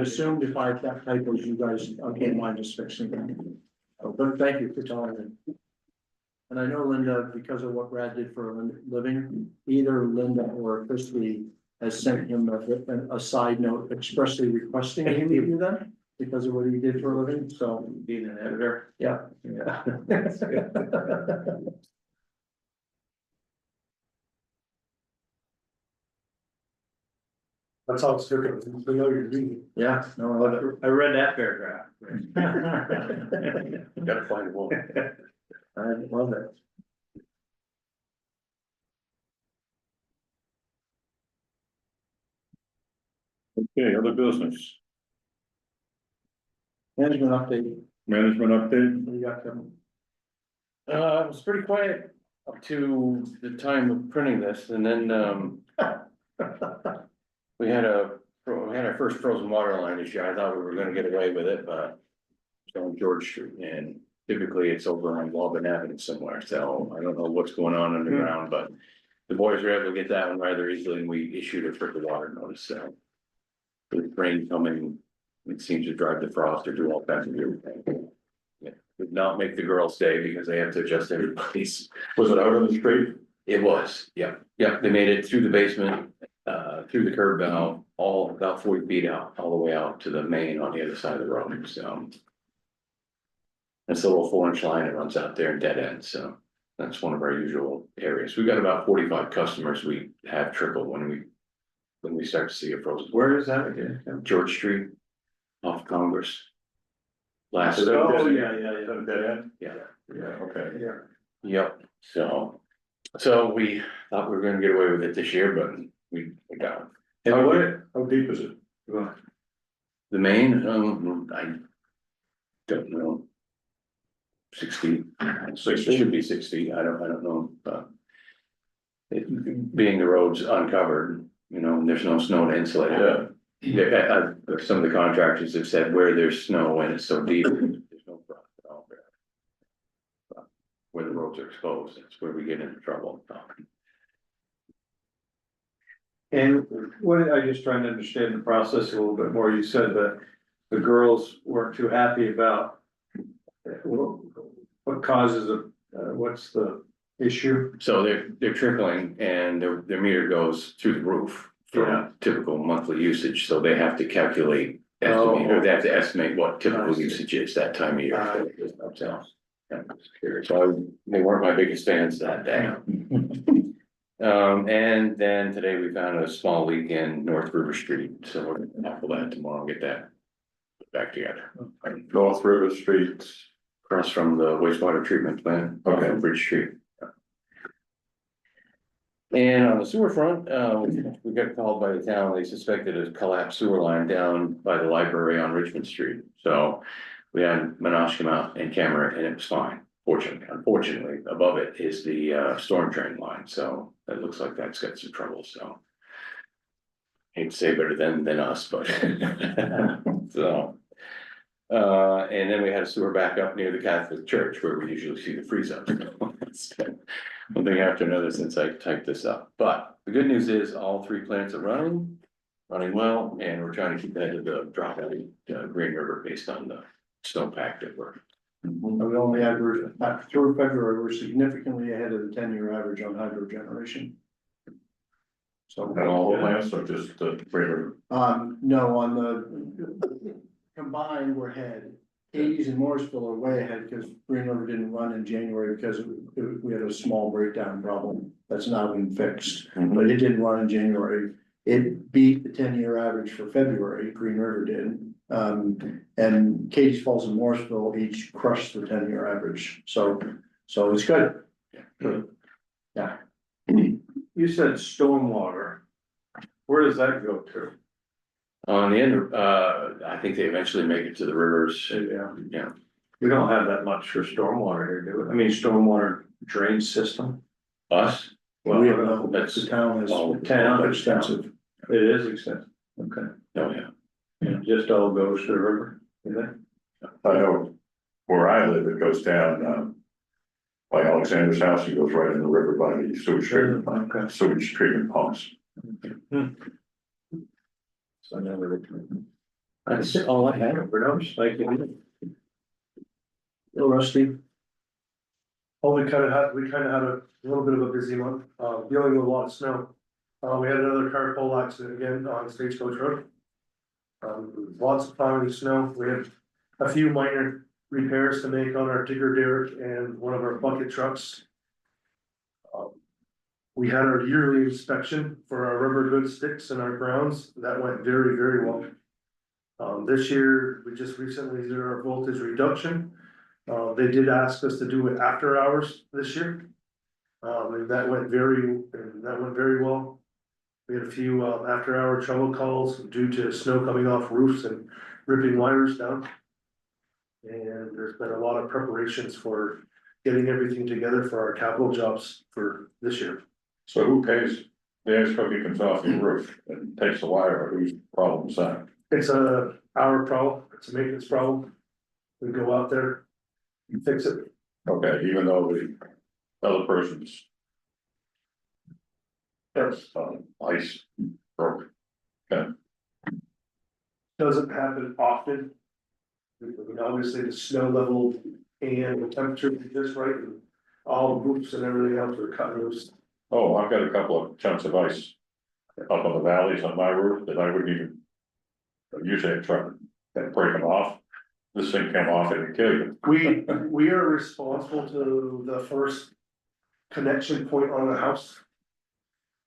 S3: assumed if I have typos, you guys, okay, mind just fixing them. But thank you for telling me. And I know Linda, because of what Brad did for a living, either Linda or Christie has sent him a side note expressly requesting he review them because of what he did for a living, so,
S11: Being an editor.
S3: yeah. Yeah.
S12: That's how it's different, we know you're reading.
S3: Yeah, no, I love it.
S11: I read that paragraph.
S1: gotta find one.
S3: I love it.
S1: Okay, other business,
S3: Management update,
S1: management update,
S3: what do you got coming?
S12: It was pretty quiet up to the time of printing this, and then, we had our first frozen water line issue. I thought we were gonna get away with it, but it's on George Street, and typically it's over on Walden Avenue somewhere, so I don't know what's going on underground, but the boys were able to get that one rather easily, and we issued a trickle water notice, so. With rain coming, it seems to drive the frost or do all kinds of weird things. Yeah, would not make the girls stay because they have to adjust everybody's.
S1: was it out on the street?
S12: It was, yeah, they made it through the basement, through the curb out, all about 40 feet out, all the way out to the main on the other side of the road, so. That's a little 4-inch line that runs out there in dead end, so that's one of our usual areas. We've got about 45 customers we have trickle when we start to see a frozen.
S11: Where is that again?
S12: George Street, off Congress. Last,
S1: Is that
S11: Oh,
S1: dead-
S11: yeah.
S1: Is that a dead end?
S12: yeah,
S1: Yeah, okay.
S12: yep, so we thought we were gonna get away with it this year, but we got it.
S1: How deep is it?
S12: The main, I don't know. 60, it should be 60, I don't know, but. Being the roads uncovered, you know, and there's no snow to insulate it. Yeah, some of the contractors have said where there's snow and it's so deep, there's no frost at all there. But where the roads are exposed, that's where we get into trouble.
S11: And what, I just trying to understand the process a little bit more, you said that the girls weren't too happy about. What causes it, what's the issue?
S12: So they're trickling and their meter goes through the roof
S11: Yeah.
S12: for typical monthly usage, so they have to calculate. Estimate, or they have to estimate what typical usage is that time of year. So they weren't my biggest fans that day. And then today we found a small leak in North River Street, so we're gonna tackle that tomorrow, and get that back together.
S1: North River Street.
S12: Across from the wastewater treatment plant,
S1: Okay.
S12: on Bridge Street. And on the sewer front, we got called by the town, they suspected a collapsed sewer line down by the library on Richmond Street. So we had Minosh come out and camera it, and it was fine, fortunately. Unfortunately, above it is the storm drain line, so it looks like that's got some trouble, so. Hate to say better than us, but so. And then we had a sewer backup near the Catholic Church where we usually see the freeze ups. One thing after another since I typed this up, but the good news is all three plants are running well, and we're trying to keep ahead of the drop out of Green River based on the snowpack that we're.
S3: We only had, through February, we're significantly ahead of the 10-year average on hydro generation. So.
S1: And all the plants are just the greater.
S3: No, on the combined, we're ahead. 80s and Morrisville are way ahead because Green River didn't run in January because we had a small breakdown problem that's now been fixed. But it didn't run in January. It beat the 10-year average for February, Green River did. And Katie's Falls and Morrisville each crushed the 10-year average. So it's good. Yeah.
S11: You said stormwater. Where does that go to?
S12: On the end, I think they eventually make it to the rivers. Yeah.
S11: We don't have that much for stormwater here, do we? I mean, stormwater drain system.
S12: Us?
S11: Well,
S3: We have no,
S11: that's,
S3: the town is
S12: all
S3: extensive.
S11: it is extensive. Okay.
S12: Oh, yeah.
S11: It just all goes to the river, is it?
S1: I know where I live, it goes down, by Alexander's house, it goes right in the river by the sewage treatment pumps.
S11: So I never.
S12: That's all I had.
S11: Thank you.
S3: Little rusty.
S13: Oh, we kind of had a little bit of a busy month, dealing with a lot of snow. We had another car pole accident again on Stagecoach Road. Lots of plowing of snow. We had a few minor repairs to make on our digger derrick and one of our bucket trucks. We had our yearly inspection for our rubber goods sticks and our grounds. That went very, very well. This year, we just recently did our voltage reduction. They did ask us to do it after hours this year. And that went very well. We had a few after hour trouble calls due to snow coming off roofs and ripping wires down. And there's been a lot of preparations for getting everything together for our capital jobs for this year.
S1: So who pays, the ice cookie comes off the roof and takes the wire, whose problem is that?
S13: It's our problem, it's a maintenance problem. We go out there and fix it.
S1: Okay, even though the other person's. That's ice broke.
S13: Doesn't happen often. I mean, obviously the snow level and the temperature is just right, and all the roofs and everything else are cut loose.
S1: Oh, I've got a couple of chunks of ice up on the valleys on my roof that I wouldn't even. Usually I try to break them off. This thing came off and it'd kill you.
S13: We are responsible to the first connection point on the house.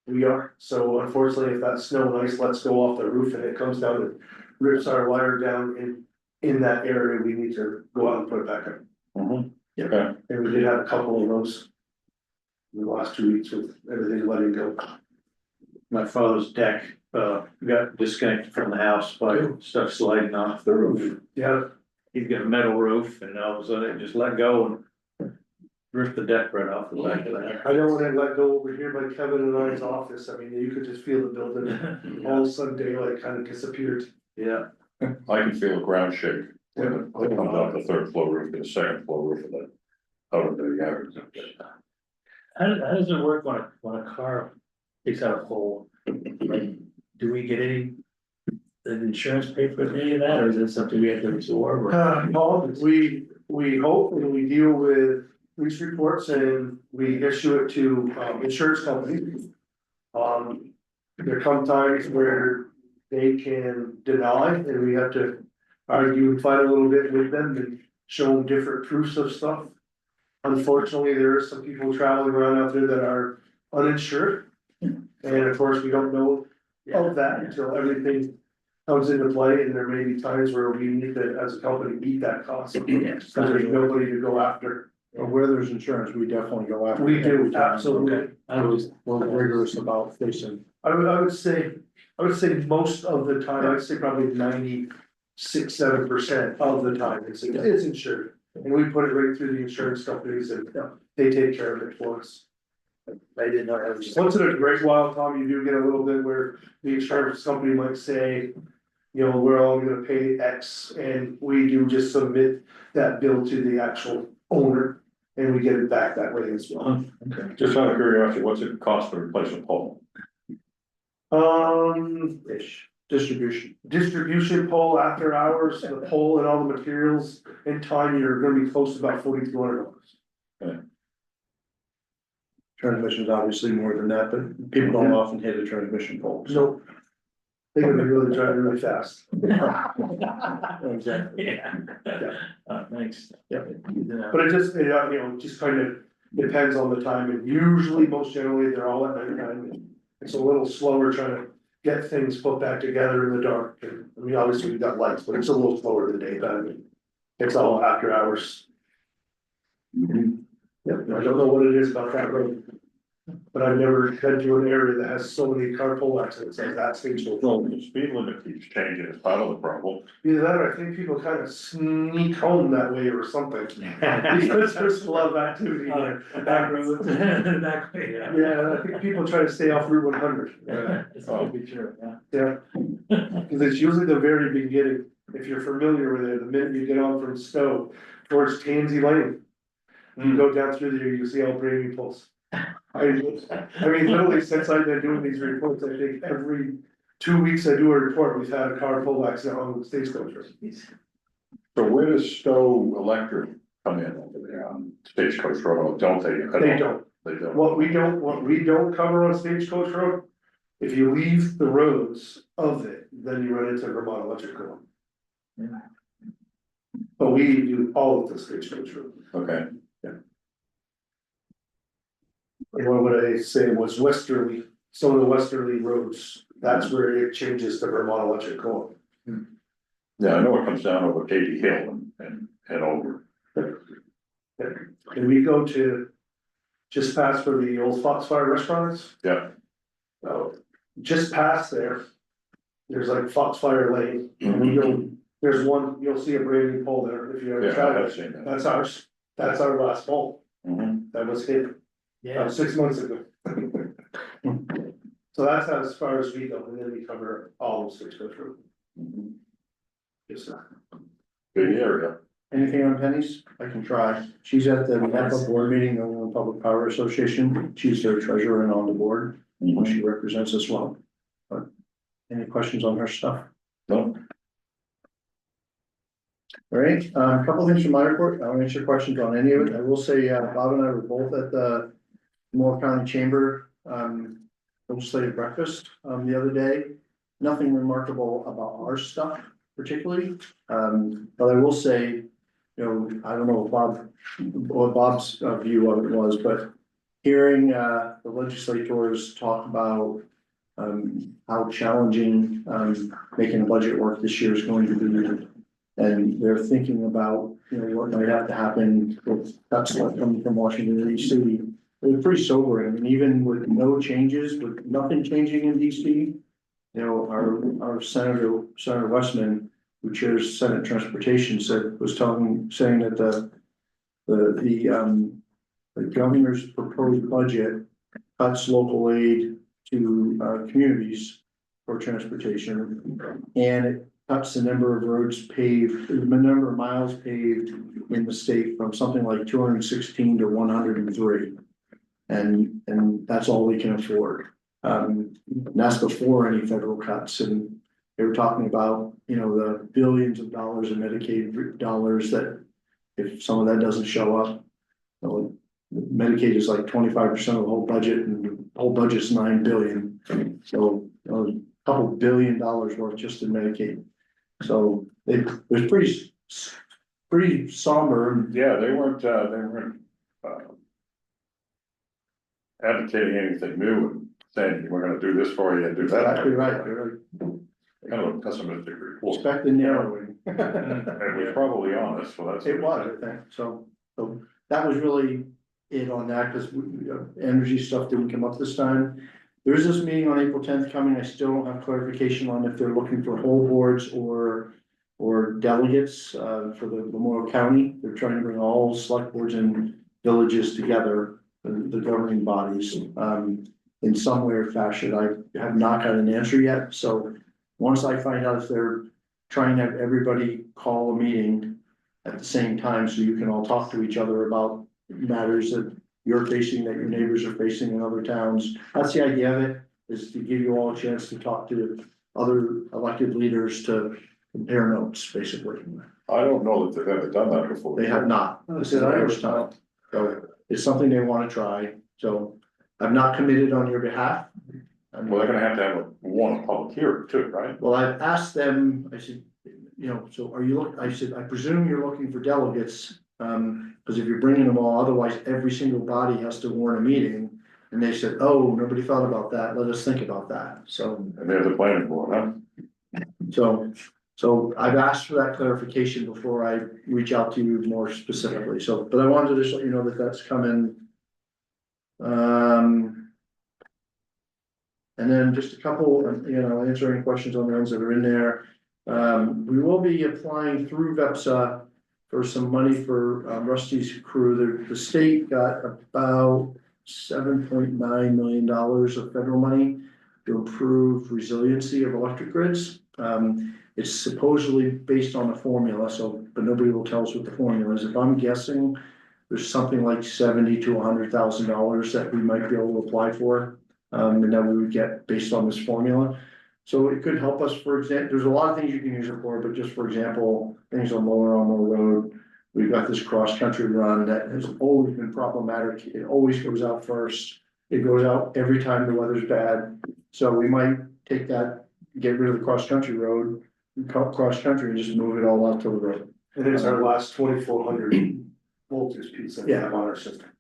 S13: We are, so unfortunately, if that snow and ice lets go off the roof and it comes down and rips our wire down in that area, we need to go out and put it back in.
S1: Okay,
S13: And we did have a couple of those in the last 2 weeks with everything letting go.
S10: my father's deck, got disconnected from the house by stuff sliding off the roof.
S3: Yeah,
S10: He's got a metal roof and all of a sudden it just let go and ripped the deck right off the back of the house.
S13: I know when I let go over here by Kevin and I's office, I mean, you could just feel the building, all of a sudden daylight kind of disappeared.
S10: Yeah,
S1: I can feel a ground shake when it comes off the third floor roof to the second floor roof of the, out of the average.
S8: How does it work when a car takes out a pole? Like, do we get any? Did insurance pay for any of that, or is it something we have to absorb? Or?
S13: Paul, we hope and we deal with police reports and we issue it to, insurance companies. There come times where they can deny and we have to argue and fight a little bit with them and show them different proofs of stuff. Unfortunately, there are some people traveling around out there that are uninsured. And of course, we don't know of that until everything comes into play, and there may be times where we need to, as a company, meet that cost. Because there's nobody to go after.
S3: but where there's insurance, we definitely go after.
S13: We
S3: it
S13: do,
S3: every time.
S13: absolutely.
S3: I was, we're rigorous about facing.
S13: I would say most of the time, I'd say probably 96-7% of the time, it's insured. And we put it right through the insurance companies and they take care of it for us.
S2: I didn't know that was.
S13: Once in a great while, Tom, you do get a little bit where the insurance company might say, you know, we're all gonna pay X, and we do just submit that bill to the actual owner. And we get it back that way as well.
S1: Just out of curiosity, what's it cost to replace a pole?
S13: Distribution pole after hours, the pole and all the materials and time, you're gonna be close to about $4,200.
S3: Transmission's obviously more than that, but people don't often hit a transmission pole.
S13: Nope. They can really drive really fast.
S3: Exactly.
S8: Yeah. Thanks.
S3: Yeah.
S13: But it just, you know, just kind of depends on the time, and usually, most generally, they're all at night time. It's a little slower trying to get things put back together in the dark, and, I mean, obviously, we've got lights, but it's a little slower in the daytime. It's all after hours. Yep, I don't know what it is about that road. But I've never been to an area that has so many car pole accidents as that station.
S1: Well, the speed limit keeps changing as part of the problem.
S13: Either that or I think people kind of sneak home that way or something. Because there's a lot of activity there. Back roads.
S8: That way, yeah.
S13: Yeah, I think people try to stay off Route 100.
S8: That could be true, yeah.
S13: Yeah. Cause it's usually the very beginning, if you're familiar with it, the minute you get on from Stowe towards Tansy Lane. You go down through there, you see all Brady poles. I mean, literally since I've been doing these reports, I think every 2 weeks I do a report, we've had a car pole accident on the Stagecoach Road.
S1: So where does Stowe Electric come in over there on Stagecoach Road, don't they?
S13: They don't.
S1: They don't.
S13: What we don't cover on Stagecoach Road, if you leave the roads of it, then you run into Vermont Electrical.
S8: Yeah.
S13: But we do all of the Stagecoach Road.
S1: Okay,
S13: What would I say was westerly, some of the westerly roads, that's where it changes to Vermont Electrical.
S1: yeah, I know it comes down over Katy Hill and head over.
S13: And we go to just past where the old Foxfire restaurants.
S1: Yeah.
S13: Just past there, there's like Foxfire Lane, and you'll see a brand new pole there if you ever
S1: Yeah,
S13: try
S1: I've
S13: it.
S1: seen that.
S13: That's our last pole,
S1: Mhm.
S13: that was hit
S8: Yeah.
S13: 6 months ago. So that's as far as we go, and then we cover all of Stagecoach Road.
S1: Mhm.
S13: Just that.
S1: Big area.
S3: Anything on Penny's? I can try. She's at the NAPA board meeting, the Illinois Public Power Association. She's their treasurer and on the board. She represents us well. But any questions on her stuff?
S1: No,
S3: All right, a couple things from my report. I won't answer questions on any of it. I will say, Bob and I were both at the Moore County Chamber, legislative breakfast, the other day. Nothing remarkable about our stuff particularly, but I will say, you know, I don't know what Bob's view of it was, but hearing, the legislators talk about how challenging, making a budget work this year is going to be. And they're thinking about, you know, what might have to happen with cuts coming from Washington DC. was pretty sobering. I mean, even with no changes, with nothing changing in DC. You know, our Senator Westman, who chairs Senate Transportation, saying that the governor's proposed budget cuts local aid to communities for transportation. And it cuts the number of roads paved, the number of miles paved in the state from something like 216 to 103. And that's all we can afford. And that's before any federal cuts, and they were talking about, you know, the billions of dollars in Medicaid dollars that if some of that doesn't show up, you know, Medicaid is like 25% of the whole budget, and the whole budget's $9 billion. So, you know, a couple $1 billion worth just in Medicaid. So it was pretty somber.
S1: Yeah, they weren't advocating anything new and saying, we're gonna do this for you and do that.
S3: Exactly right. You're
S1: Kind of a pessimistic
S3: right.
S1: report.
S3: Expect the narrowing.
S1: And we're probably honest, so that's.
S3: It was, I think, so that was really it on that, because energy stuff didn't come up this time. There is this meeting on April 10th coming, I still don't have clarification on if they're looking for whole boards or delegates, for the Memorial County. They're trying to bring all select boards and villages together, the governing bodies, in some way or fashion. I have not got an answer yet, so once I find out if they're trying to have everybody call a meeting at the same time, so you can all talk to each other about matters that you're facing, that your neighbors are facing in other towns. That's the idea of it, is to give you all a chance to talk to other elected leaders to compare notes, basically.
S1: I don't know that they've ever done that before.
S3: They have not. This is the first time. So it's something they want to try. So I've not committed on your behalf.
S1: Well, they're gonna have to have a public hearing too, right?
S3: Well, I've asked them, I said, you know, so are you, I said, I presume you're looking for delegates, because if you're bringing them all, otherwise every single body has to warn a meeting. And they said, oh, nobody thought about that, let us think about that, so.
S1: And they're the planning board, huh?
S3: So I've asked for that clarification before I reach out to you more specifically, so, but I wanted to just let you know that that's coming. And then just a couple, you know, answering questions on the ones that are in there. We will be applying through VEPSA for some money for Rusty's crew. The state got about $7.9 million of federal money to improve resiliency of electric grids. It's supposedly based on a formula, so, but nobody will tell us what the formula is. If I'm guessing, there's something like $70,000 to $100,000 that we might be able to apply for. And that we would get based on this formula. So it could help us, for example, there's a lot of things you can use it for, but just for example, things on Lower Elmo Road. We've got this cross-country run that has always been problematic. It always goes out first. It goes out every time the weather's bad. So we might take that, get rid of the cross-country road, cross-country and just move it all out to the road.
S13: It is our last 2400 voltage piece that we have on our system.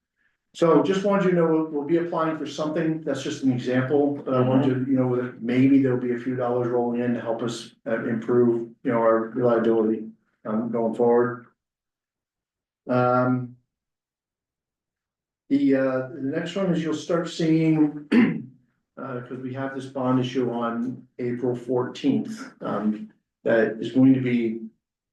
S3: So just wanted you to know, we'll be applying for something, that's just an example, but I want you to, you know, that maybe there'll be a few dollars rolling in to help us improve, you know, our reliability going forward. The next one is you'll start seeing, because we have this bond issue on April 14th, that is going to be,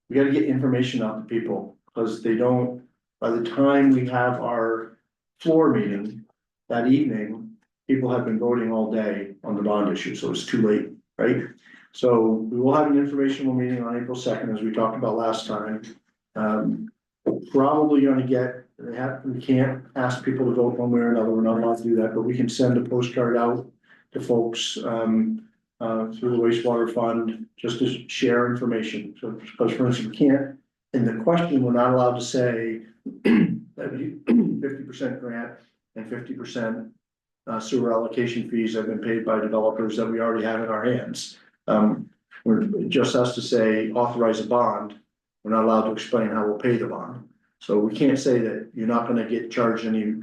S3: we gotta get information out to people, because they don't, by the time we have our floor meeting that evening, people have been voting all day on the bond issue, so it's too late, right? So we will have an informational meeting on April 2nd, as we talked about last time. Probably gonna get, we can't ask people to vote one way or another, we're not allowed to do that, but we can send a postcard out to folks through the wastewater fund, just to share information. So, because for instance, we can't, in the question, we're not allowed to say that 50% grant and 50% sewer allocation fees have been paid by developers that we already have in our hands. It just has to say authorize a bond. We're not allowed to explain how we'll pay the bond. So we can't say that you're not gonna get charged any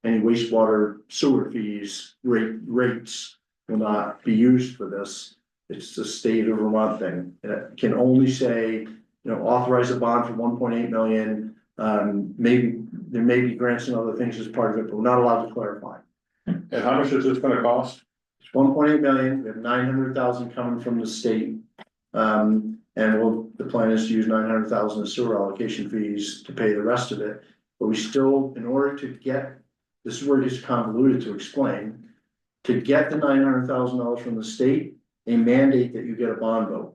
S3: wastewater sewer fees, rates will not be used for this. It's the state of Vermont thing. It can only say, you know, authorize a bond for 1.8 million, Maybe, there may be grants and other things as part of it, but we're not allowed to clarify.
S1: And how much is this gonna cost?
S3: It's 1.8 million, we have 900,000 coming from the state. The plan is to use 900,000 of sewer allocation fees to pay the rest of it. But we still, in order to get, this is where it gets convoluted to explain. To get the $900,000 from the state, they mandate that you get a bond vote.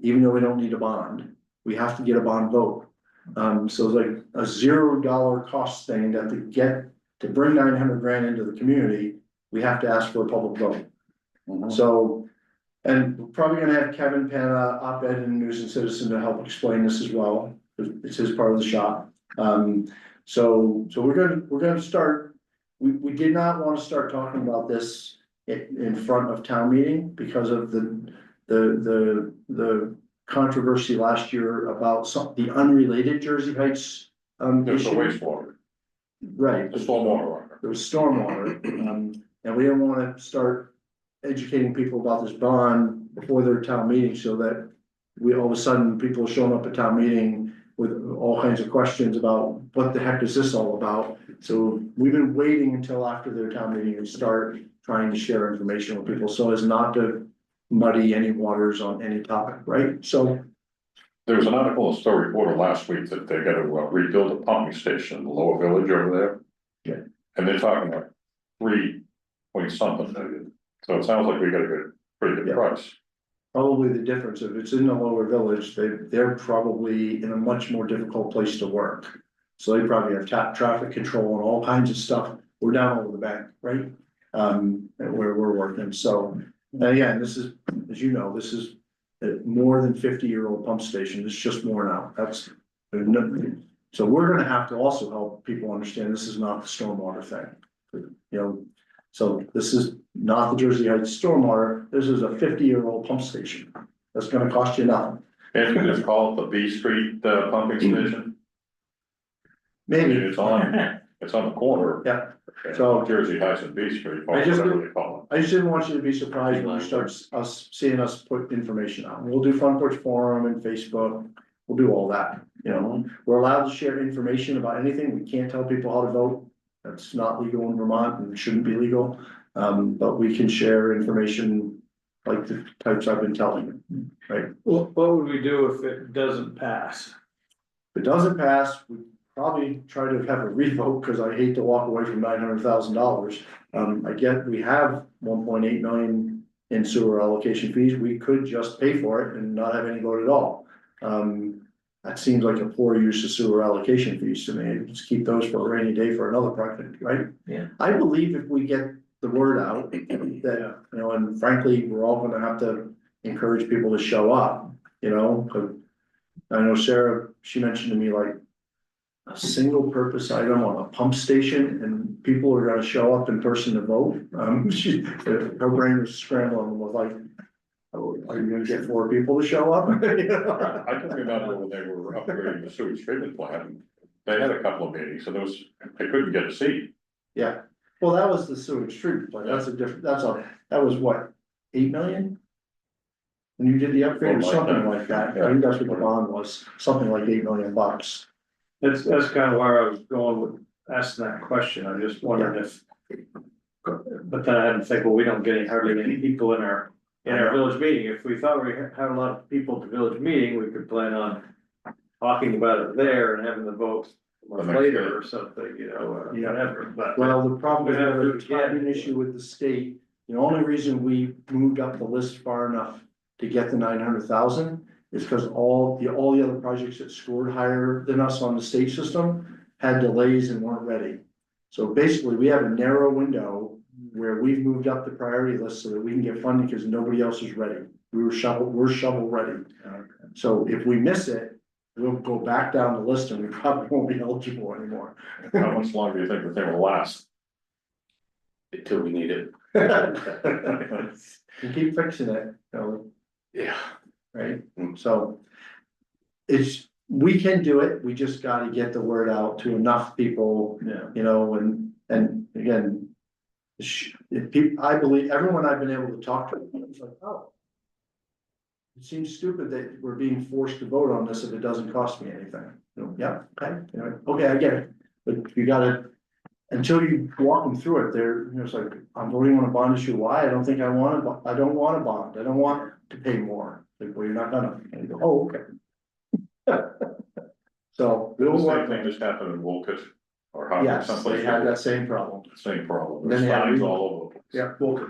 S3: Even though we don't need a bond, we have to get a bond vote. So it's like a $0 cost thing that to bring 900 grand into the community, we have to ask for a public vote. So, and we're probably gonna have Kevin Panna, op-ed and News and Citizen to help explain this as well, because it's his part of the shop. So we're gonna start, we did not want to start talking about this in front of town meeting because of the controversy last year about the unrelated Jersey Heights
S1: There's the
S3: issue.
S1: wastewater,
S3: Right.
S1: the stormwater.
S3: There was stormwater, and we didn't wanna start educating people about this bond before their town meeting, so that all of a sudden, people showing up at town meeting with all kinds of questions about what the heck is this all about? So we've been waiting until after their town meeting and start trying to share information with people, so as not to muddy any waters on any topic, right? So,
S1: There was an article in the Story Reporter last week that they gotta rebuild a pumping station in the lower village over there.
S3: Yeah.
S1: And they're talking like 3 point something million, so it sounds like we got a pretty good
S3: Yeah.
S1: price.
S3: probably the difference, if it's in the lower village, they're probably in a much more difficult place to work. So they probably have traffic control and all kinds of stuff, we're down over the bank, right? Where we're working, so, and again, this is, as you know, this is a more than 50-year-old pump station, it's just more now, so we're gonna have to also help people understand this is not the stormwater thing. You know, so this is not the Jersey Heights stormwater, this is a 50-year-old pump station, that's gonna cost you nothing.
S1: And you just call it the B Street pumping station,
S3: Maybe,
S1: it's on the corner.
S3: yeah, so
S1: Jersey Heights and B Street, or
S3: I just-
S1: whatever they call
S3: I just didn't want you to be surprised when you start seeing us put information out. We'll do Front Porch Forum and Facebook, we'll do all that, you know. We're allowed to share information about anything, we can't tell people how to vote. That's not legal in Vermont and shouldn't be legal, but we can share information like the types I've been telling you, right?
S11: What would we do if it doesn't pass?
S3: If it doesn't pass, we probably try to have a revote, cause I hate to walk away from $900,000. I get, we have 1.8 million in sewer allocation fees, we could just pay for it and not have any vote at all. That seems like a poor use of sewer allocation fees to me, just keep those for a rainy day for another project, right?
S8: Yeah.
S3: I believe if we get the word out, that, you know, and frankly, we're all gonna have to encourage people to show up, you know, 'cause I know Sarah, she mentioned to me like a single purpose item on a pump station and people are gonna show up in person to vote. Her brain was scrambling with like, oh, are you gonna get 4 people to show up? You know?
S1: I can remember when they were upgrading the sewage treatment plant, they had a couple of meetings, so they couldn't get a seat.
S3: Yeah, well, that was the sewage treatment plant, that's a different, that was what, 8 million? When you did the upgrade or something like that, I think that's what the bond was, something like $8 million.
S11: That's kind of where I was going with asking that question, I just wondered if. But then I had to think, well, we don't get hardly any people in our village meeting, if we thought we had a lot of people at the village meeting, we could plan on. Talking about it there and having the vote later or something, you know, whatever, but.
S3: Well, the problem is
S11: We have to
S3: a
S11: do it again.
S3: timing issue with the state, the only reason we moved up the list far enough to get the 900,000 is because all the other projects that scored higher than us on the state system had delays and weren't ready. So basically, we have a narrow window where we've moved up the priority list so that we can get funding because nobody else is ready. We're shovel ready. So if we miss it, we'll go back down the list and we probably won't be eligible anymore.
S1: How much longer do you think the thing will last?
S12: Until we need it.
S3: We keep fixing it, you know,
S12: Yeah.
S3: right? So we can do it, we just gotta get the word out to enough people,
S11: Yeah.
S3: you know, and again. If people, I believe, everyone I've been able to talk to, it's like, oh. it seems stupid that we're being forced to vote on this if it doesn't cost me anything. You know, yeah, okay, you know, okay, I get it, but you gotta, until you walk them through it, they're, you know, it's like, I'm voting on a bond issue, why? I don't think I want a, I don't want a bond, I don't want to pay more, like, well, you're not gonna, and you go, oh, okay. So.
S1: The
S3: we'll
S1: same
S3: work
S1: thing
S3: on it.
S1: just happened in Wolcott or Harvard,
S3: Yes,
S1: someplace.
S3: they had that same problem.
S1: Same problem,
S3: Then
S1: there's
S3: they had
S1: signs
S3: re-
S1: all over.
S3: Yeah, well,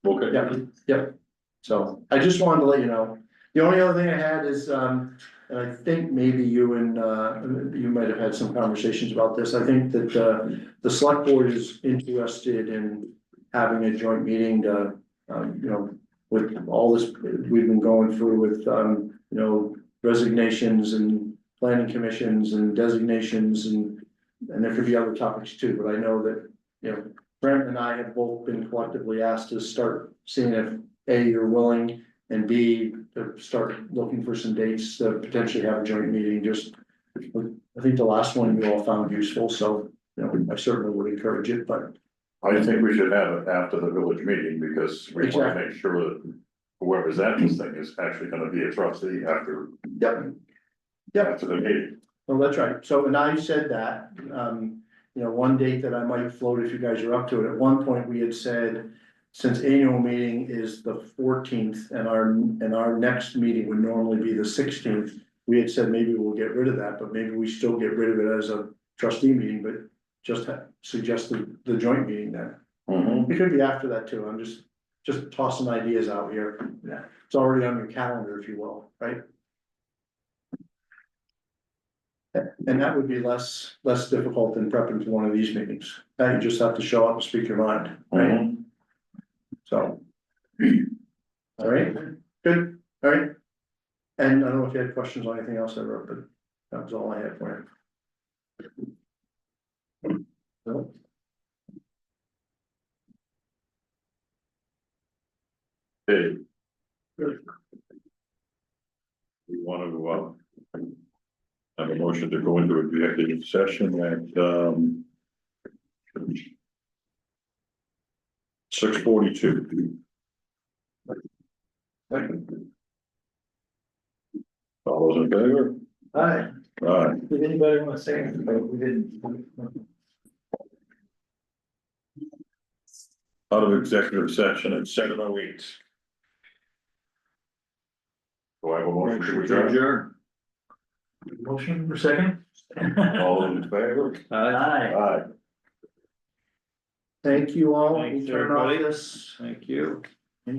S1: Wolcott.
S3: yeah, yep. So I just wanted to let you know. The only other thing I had is, and I think maybe you and, you might have had some conversations about this. I think that, the select board is interested in having a joint meeting to, you know, with all this we've been going through with, you know, resignations and planning commissions and designations and there could be other topics too, but I know that, you know, Brent and I have both been collectively asked to start seeing if A, you're willing, and B, to start looking for some dates to potentially have a joint meeting, just. I think the last one you all found useful, so, you know, I certainly would encourage it, but.
S1: I think we should have it after the village meeting, because we wanna
S3: Exactly.
S1: make sure that whoever's at this thing is actually gonna be a trustee after.
S3: Yep. Yep.
S1: After the meeting.
S3: Well, that's right, so, and I said that, you know, one date that I might float if you guys are up to it, at one point we had said. Since annual meeting is the 14th and our next meeting would normally be the 16th. We had said maybe we'll get rid of that, but maybe we still get rid of it as a trustee meeting, but just suggested the joint meeting then.
S1: Mhm.
S3: It could be after that too, I'm just tossing ideas out here, yeah, it's already on your calendar, if you will, right? And that would be less difficult than prepping for one of these meetings, now you just have to show up and speak your mind, right?
S1: Mhm.
S3: So. All right, good, all right. And I don't know if you had questions on anything else I wrote, but that was all I had for you. So,
S1: Hey. We want to, have a motion to go into executive session at, 6:42. All those in favor?
S8: Hi,
S1: Aye.
S8: did anybody want to say anything? We didn't.
S1: Out of executive session at 7:08. Do I have a motion to adjourn?
S8: Motion for second?
S1: All those in favor?
S8: Aye.
S1: Aye.
S3: thank you all,
S11: Thanks,
S3: we'll turn off
S11: everybody.
S3: this.
S11: Thank you.